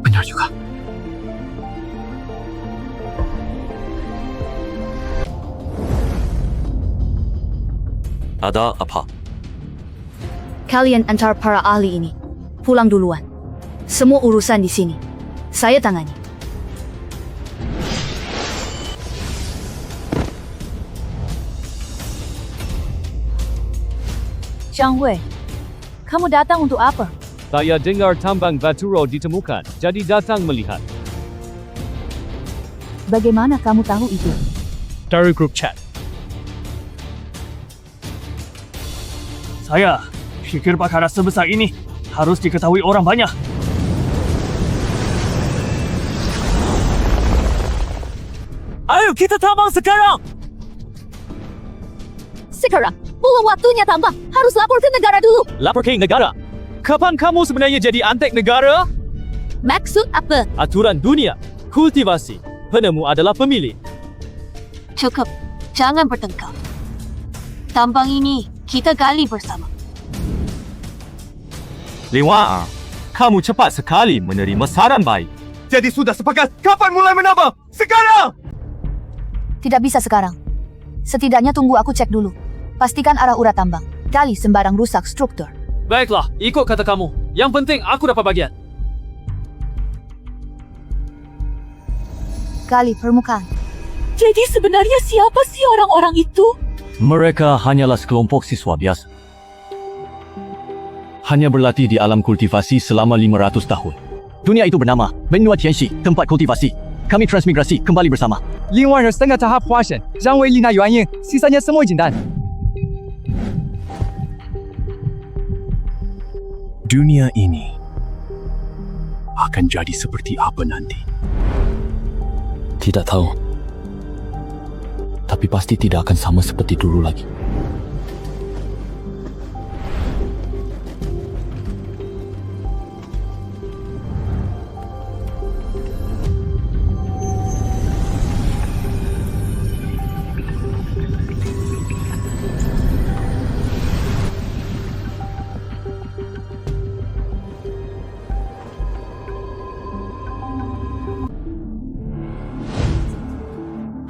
Benar juga. Ada apa? Kalian antar para ahli ini pulang duluan. Semua urusan di sini saya tangani. Zhang Hui, kamu datang untuk apa? Saya dengar tambang Baturo ditemukan, jadi datang melihat. Bagaimana kamu tahu itu? Dari grup chat. Saya pikir perkara sebesar ini harus diketahui orang banyak. Ayo kita tambang sekarang! Sekarang, belum waktunya tambang. Harus lapor ke negara dulu. Lapor ke negara. Kapan kamu sebenarnya jadi antek negara? Maksud apa? Aturan dunia. Kultivasi. Penemu adalah pemilik. Cukup. Jangan bertengkar. Tambang ini kita gali bersama. Lingwar, kamu cepat sekali menerima saran baik. Jadi sudah sepakat kapan mulai menambang? Sekarang! Tidak bisa sekarang. Setidaknya tunggu aku cek dulu. Pastikan arah urat tambang. Gali sembarang rusak struktur. Baiklah, ikut kata kamu. Yang penting aku dapat bagian. Gali permukaan. Jadi sebenarnya siapa sih orang-orang itu? Mereka hanyalah sekelompok siswa biasa. Hanya berlatih di alam kultivasi selama 500 tahun. Dunia itu bernama Benua Tianxi, tempat kultivasi. Kami transmigrasi kembali bersama. 另外有3个tahap puasan. 让为理那原因, sisanya semua jindan. Dunia ini akan jadi seperti apa nanti? Tidak tahu. Tapi pasti tidak akan sama seperti dulu lagi.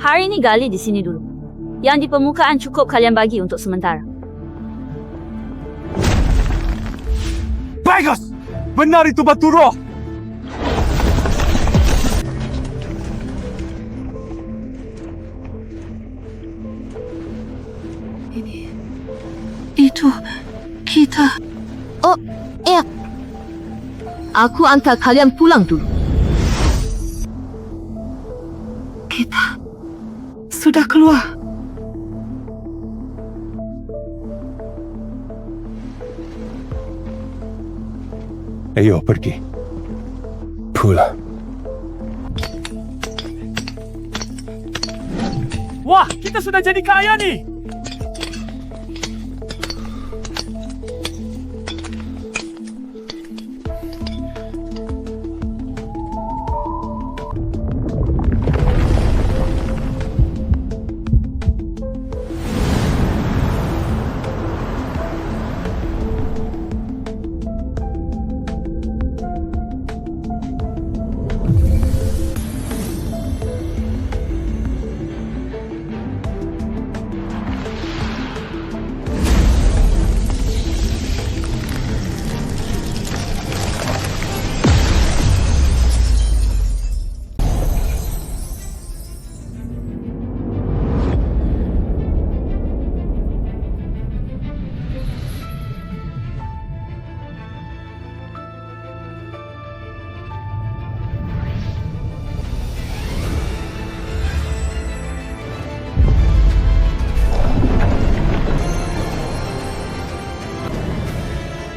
Hari ini gali di sini dulu. Yang di permukaan cukup kalian bagi untuk sementara. Bagus! Benar itu Baturo! Itu kita. Oh, iya. Aku antar kalian pulang dulu. Kita sudah keluar. Ayo pergi. Pulang. Wah, kita sudah jadi kaya nih.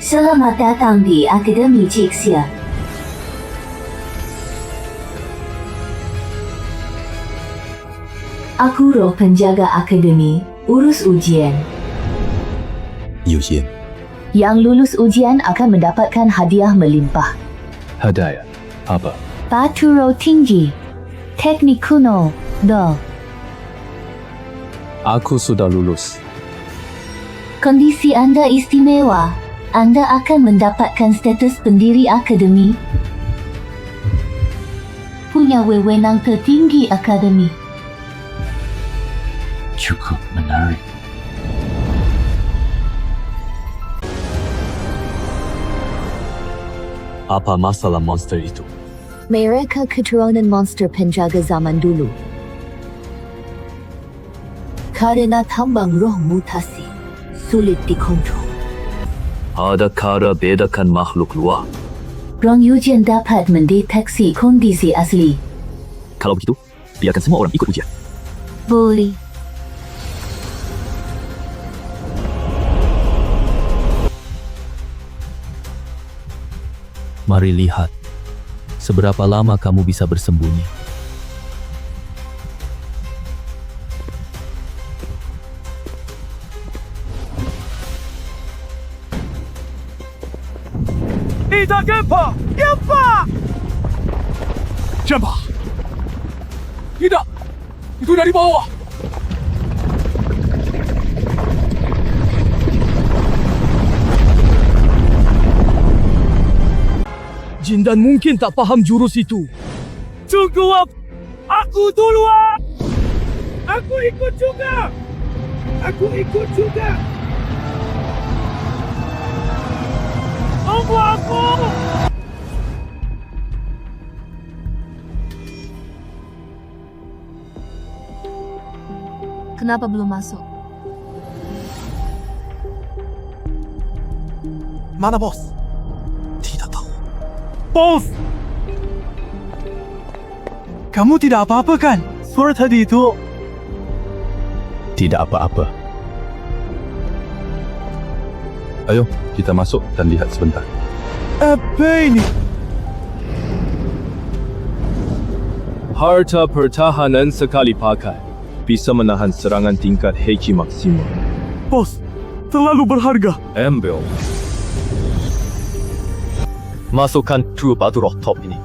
Selamat datang di Akademi Jixia. Aku roh penjaga akademi, urus ujian. Ujian. Yang lulus ujian akan mendapatkan hadiah melimpah. Hadiah. Apa? Paturo tinggi. Teknik kuno. Aku sudah lulus. Kondisi anda istimewa. Anda akan mendapatkan status pendiri akademi. Punya wewenang tertinggi akademi. Cukup menarik. Apa masalah monster itu? Mereka keturunan monster penjaga zaman dulu. Karena tambang roh mutasi, sulit dikontrol. Ada cara bedakan makhluk luar. Ruang ujian dapat mendeteksi kondisi asli. Kalau begitu, biarkan semua orang ikut ujian. Boleh. Mari lihat, seberapa lama kamu bisa bersembunyi. Ida Gempa! Gempa! Gempa! Tidak! Itu dari bawah! Jindan mungkin tak paham jurus itu. Tunggu, aku duluan! Aku ikut juga! Tunggu aku! Kenapa belum masuk? Mana bos? Tidak tahu. Bos! Kamu tidak apa-apa kan? Suara tadi itu... Tidak apa-apa. Ayo, kita masuk dan lihat sebentar. Apa ini? Harta pertahanan sekali pakai bisa menahan serangan tingkat Heiji maksimum. Bos, terlalu berharga. Ambil. Masukkan True Batu Roh Top ini.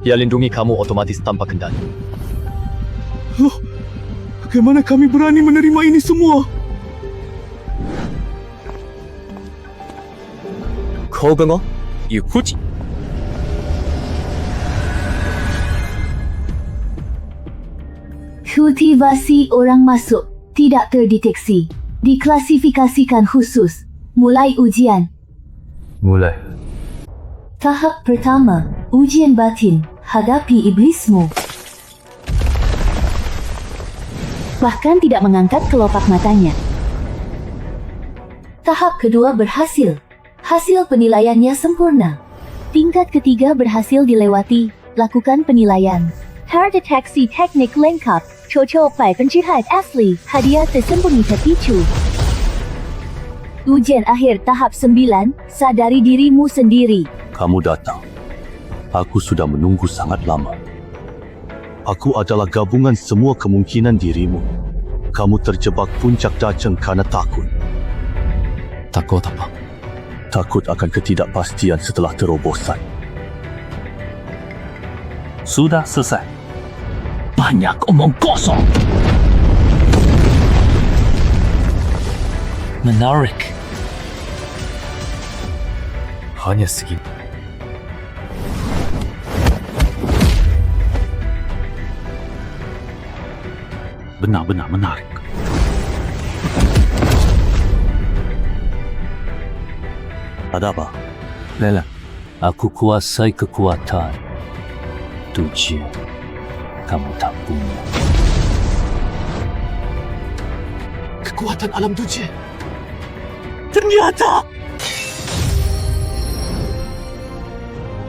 Ia lindungi kamu otomatis tanpa kendali. Loh, bagaimana kami berani menerima ini semua? Kau dengar? Ikuti. Kultivasi orang masuk tidak terdeteksi. Diklasifikasikan khusus. Mulai ujian. Mulai. Tahap pertama, ujian batin. Hadapi iblismu. Bahkan tidak mengangkat kelopak matanya. Tahap kedua berhasil. Hasil penilaiannya sempurna. Tingkat ketiga berhasil dilewati. Lakukan penilaian. Terdeteksi teknik lengkap. Cocok penjihat asli. Hadiah tersembunyi terpicu. Ujian akhir tahap 9. Sadari dirimu sendiri. Kamu datang. Aku sudah menunggu sangat lama. Aku adalah gabungan semua kemungkinan dirimu. Kamu terjebak puncak daceng karena takut. Takut apa? Takut akan ketidakpastian setelah terobosan. Sudah selesai. Banyak omong kosong. Menarik. Hanya segini. Benar-benar menarik. Ada apa? Lela, aku kuasai kekuatan. Tujuh, kamu tak punya. Kekuatan alam tujuh. Ternyata.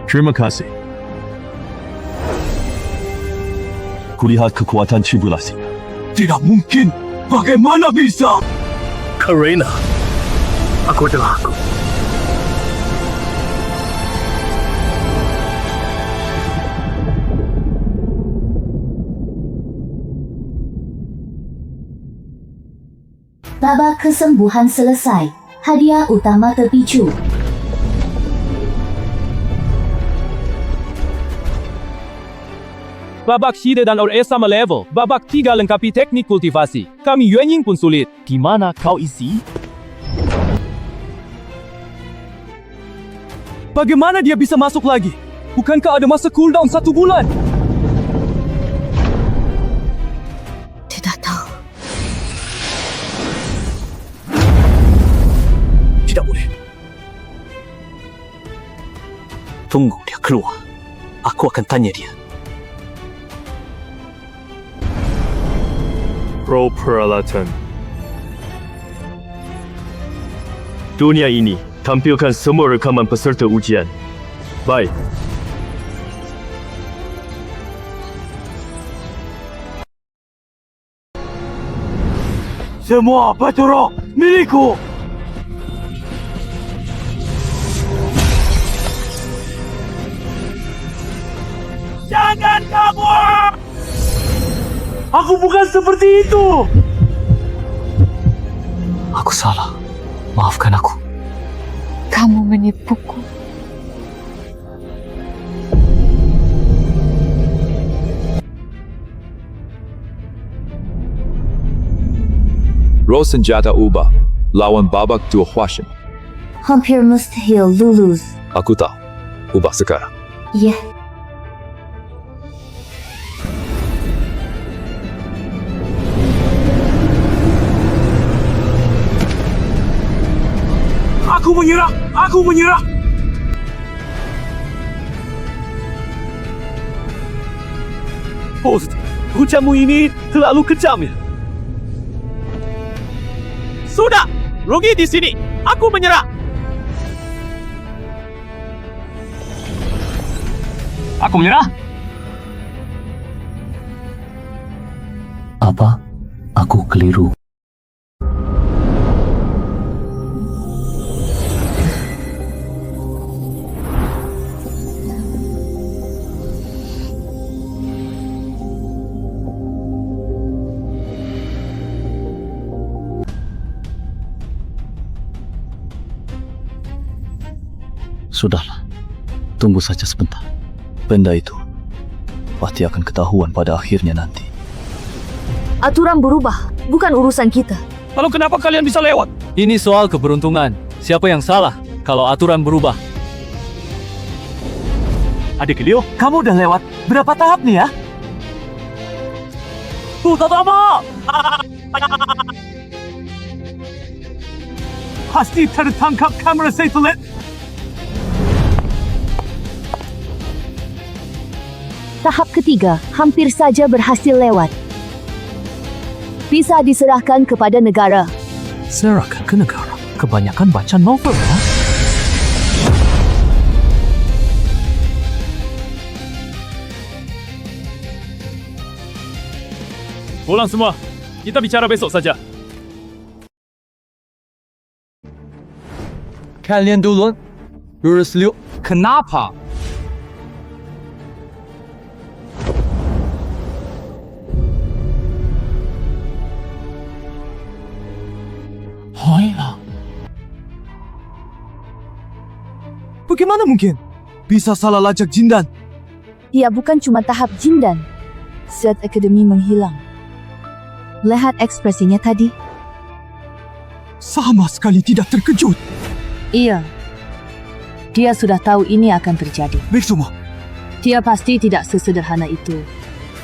Terima kasih. Kulihat kekuatan tribulasi. Tidak mungkin. Bagaimana bisa? Karena aku adalah aku. Babak kesembuhan selesai. Hadiah utama terpicu. Babak Shida dan Ore sama level. Babak 3 lengkapi teknik kultivasi. Kami Yuanying pun sulit. Gimana kau isi? Bagaimana dia bisa masuk lagi? Bukankah ada masa cooldown 1 bulan? Tidak tahu. Tidak boleh. Tunggu dia keluar. Aku akan tanya dia. Pro Peralatan. Dunia ini tampilkan semua rekaman peserta ujian. Baik. Semua Batoro milikku. Jangan kabur! Aku bukan seperti itu. Aku salah. Maafkan aku. Kamu menipuku. Roll senjata ubah. Lawan babak 2 Huashen. Hampir mustahil lulus. Aku tahu. Ubah sekarang. Ya. Aku menyerah! Aku menyerah! Host, hujanmu ini terlalu kejam ya. Sudah! Rugi di sini! Aku menyerah! Aku menyerah! Apa? Aku keliru. Sudahlah, tunggu saja sebentar. Benda itu pasti akan ketahuan pada akhirnya nanti. Aturan berubah, bukan urusan kita. Lalu kenapa kalian bisa lewat? Ini soal keberuntungan. Siapa yang salah kalau aturan berubah? Adik Leo, kamu udah lewat berapa tahap nih ya? Utama! Pasti tertangkap kamera satelit. Tahap ketiga hampir saja berhasil lewat. Bisa diserahkan kepada negara. Serahkan ke negara? Kebanyakan baca novel ya? Pulang semua. Kita bicara besok saja. Kalian duluan. Lurus Liu. Kenapa? Bagaimana mungkin? Bisa salah lacak Jindan. Dia bukan cuma tahap Jindan. Set Akademi menghilang. Lihat ekspresinya tadi. Sama sekali tidak terkejut. Iya. Dia sudah tahu ini akan terjadi. Baik semua. Dia pasti tidak sesederhana itu.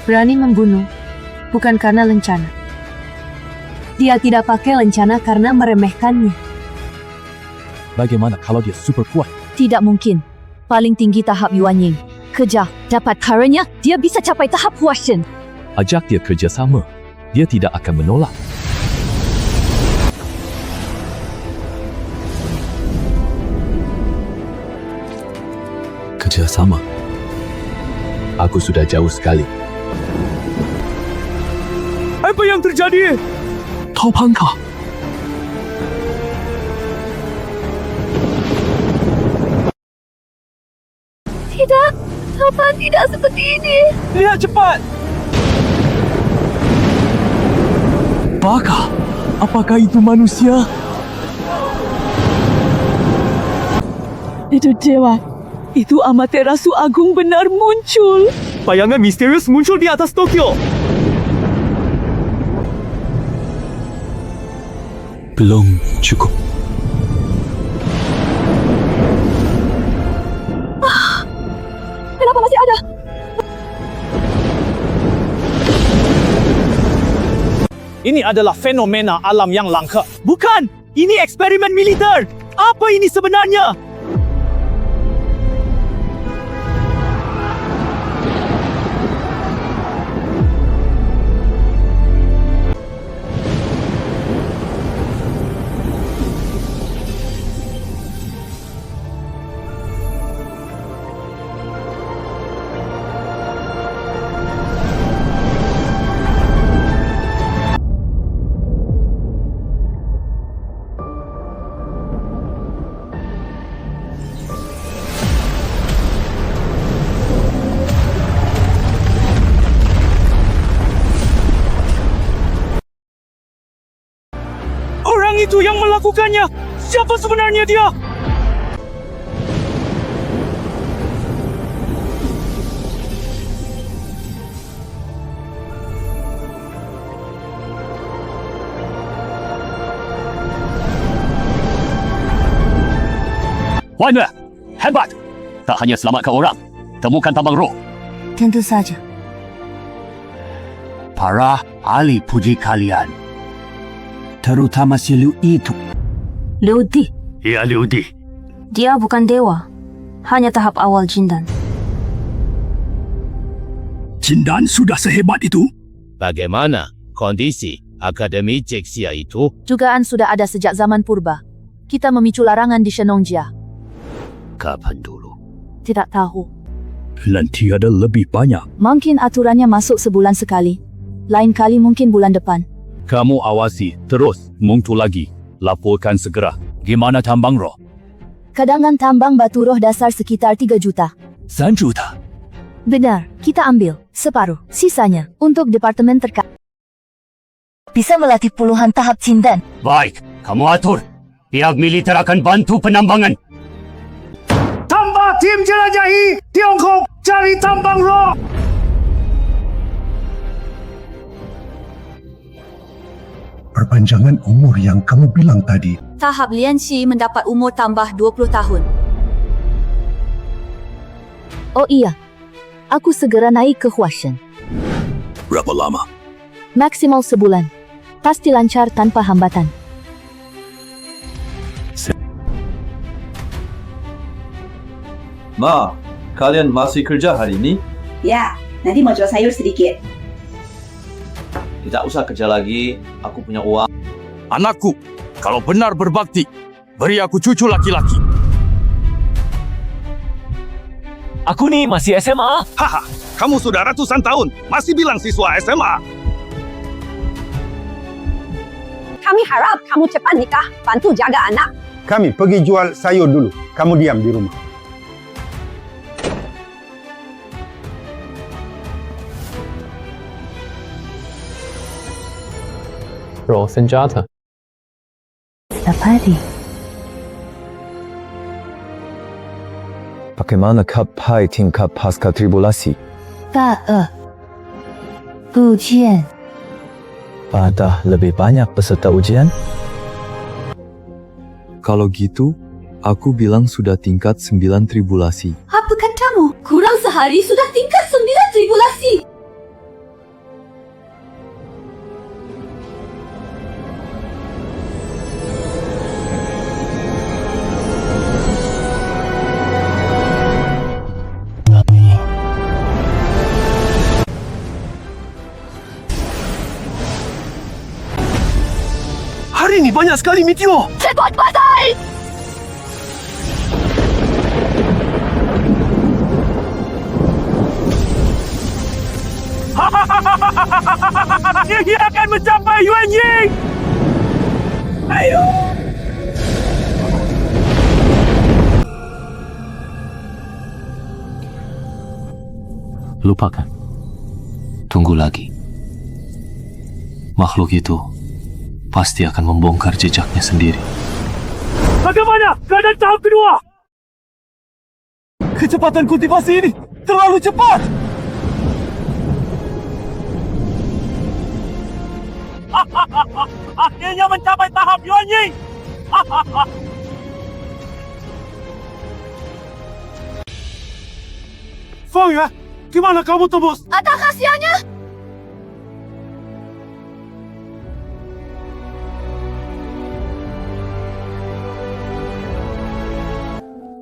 Berani membunuh, bukan karena lencana. Dia tidak pakai lencana karena meremehkannya. Bagaimana kalau dia super kuat? Tidak mungkin. Paling tinggi tahap Yuanying. Kejar, dapat caranya, dia bisa capai tahap Huashen. Ajak dia kerjasama. Dia tidak akan menolak. Kerjasama. Aku sudah jauh sekali. Apa yang terjadi? Tahu pangka. Tidak, Tapan tidak seperti ini. Lihat cepat. Baka, Apakah itu manusia? Itu dewa. Itu Amaterasu Agung benar muncul. Bayangan misterius muncul di atas Tokyo. Belum cukup. Kenapa masih ada? Ini adalah fenomena alam yang langka. Bukan! Ini eksperimen militer! Apa ini sebenarnya? Orang itu yang melakukannya. Siapa sebenarnya dia? Wan Yue, hebat! Tak hanya selamatkan orang, temukan tambang roh. Tentu saja. Para ahli puji kalian. Terutama si Liu itu. Liu Di. Ya, Liu Di. Dia bukan dewa. Hanya tahap awal Jindan. Jindan sudah sehebat itu? Bagaimana kondisi Akademi Jexia itu? Jugaan sudah ada sejak zaman purba. Kita memicu larangan di Shenongjia. Kapan dulu? Tidak tahu. Dan tiada lebih banyak. Mungkin aturannya masuk sebulan sekali. Lain kali mungkin bulan depan. Kamu awasi terus, muncul lagi. Laporkan segera. Gimana tambang roh? Cadangan tambang batu roh dasar sekitar 3 juta. 3 juta? Benar, kita ambil separuh. Sisanya untuk departemen terkait. Bisa melatih puluhan tahap Jindan. Baik, kamu atur. Pihak militer akan bantu penambangan. Tambah tim jelajahi Tiongkok cari tambang roh. Perpanjangan umur yang kamu bilang tadi. Tahap Lianxi mendapat umur tambah 20 tahun. Oh iya, aku segera naik ke Huashen. Berapa lama? Maksimal sebulan. Pasti lancar tanpa hambatan. Ma, kalian masih kerja hari ini? Ya, nanti mau jual sayur sedikit. Tidak usah kerja lagi, aku punya uang. Anakku, kalau benar berbakti, beri aku cucu laki-laki. Aku nih masih SMA. Haha, kamu sudah ratusan tahun, masih bilang siswa SMA. Kami harap kamu cepat nikah, bantu jaga anak. Kami pergi jual sayur dulu, kamu diam di rumah. Roll senjata. Sapati. Bagaimana capai tingkat pasca tribulasi? 大恶。不见。 Ada lebih banyak peserta ujian? Kalau gitu, aku bilang sudah tingkat 9 tribulasi. Apa katamu? Kurang sehari sudah tingkat 9 tribulasi. Hari ini banyak sekali meteor. Cepat badai! Dia akan mencapai Yuan Ying. Ayo. Lupakan. Tunggu lagi. Makhluk itu pasti akan membongkar jejaknya sendiri. Bagaimana keadaan tahap kedua? Kecepatan kultivasi ini terlalu cepat. Akhirnya mencapai tahap Yuan Ying. Fang ya, gimana kamu tembus? Ada khasiatnya.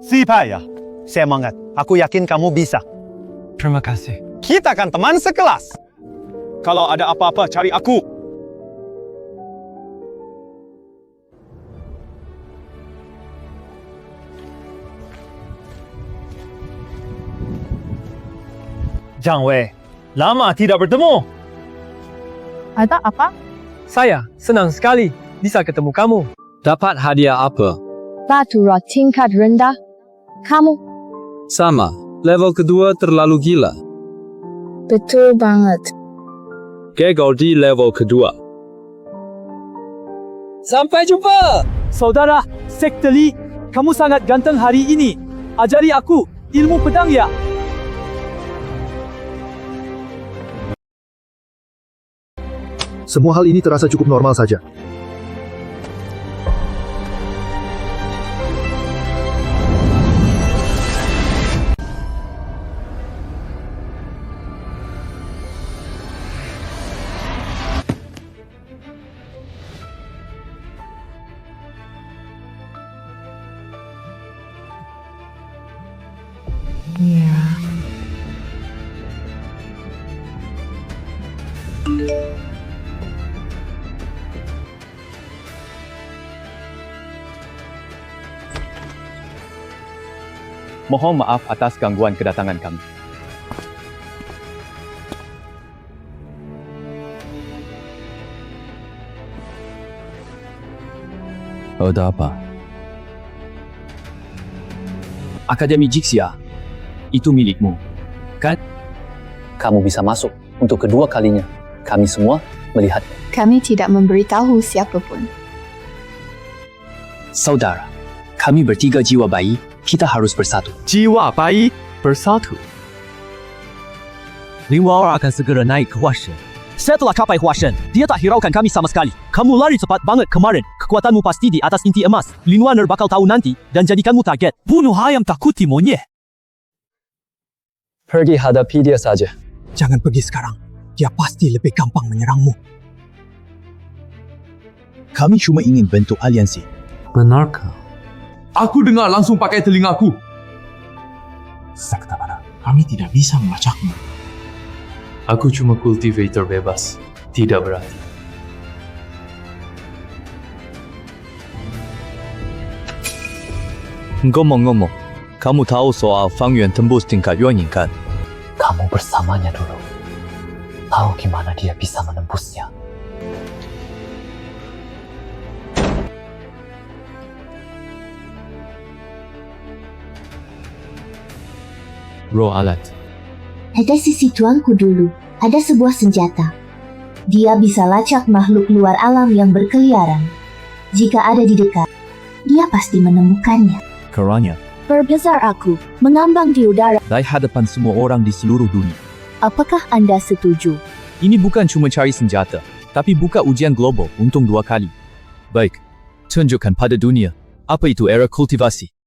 Siapa ya? Semangat. Aku yakin kamu bisa. Terima kasih. Kita kan teman sekelas. Kalau ada apa-apa, cari aku. Zhang Wei, lama tidak bertemu. Ada apa? Saya senang sekali bisa ketemu kamu. Dapat hadiah apa? Batu rock tingkat rendah. Kamu? Sama. Level kedua terlalu gila. Betul banget. Gagal di level kedua. Sampai jumpa. Saudara Sekte Li, kamu sangat ganteng hari ini. Ajari aku ilmu pedang ya. Semua hal ini terasa cukup normal saja. Mohon maaf atas gangguan kedatangan kami. Ada apa? Akademi Jixia, itu milikmu, kan? Kamu bisa masuk untuk kedua kalinya. Kami semua melihat. Kami tidak memberitahu siapapun. Saudara, kami bertiga jiwa bayi, kita harus bersatu. Jiwa bayi bersatu. Lin Wao akan segera naik ke Huashen. Setelah capai Huashen, dia tak hiraukan kami sama sekali. Kamu lari cepat banget kemarin. Kekuatanmu pasti di atas inti emas. Lin Waner bakal tahu nanti dan jadikanmu target. Bunuh ayam takuti monyet. Pergi hadapi dia saja. Jangan pergi sekarang. Dia pasti lebih gampang menyerangmu. Kami cuma ingin bentuk aliansi. Benarkah? Aku dengar langsung pakai telingaku. Sekte mana? Kami tidak bisa melacakmu. Aku cuma kultivator bebas. Tidak berarti. Ngomong-ngomong, kamu tahu soal Fang Yuan tembus tingkat Yuan Ying kan? Kamu bersamanya dulu. Tahu gimana dia bisa menembusnya. Roh alat. Ada sisi tuanku dulu, ada sebuah senjata. Dia bisa lacak makhluk luar alam yang berkeliaran. Jika ada di dekat, dia pasti menemukannya. Kerana Berbesar aku, mengambang di udara. di hadapan semua orang di seluruh dunia. Apakah Anda setuju? Ini bukan cuma cari senjata, tapi buka ujian global untung 2 kali. Baik, tunjukkan pada dunia, apa itu era kultivasi.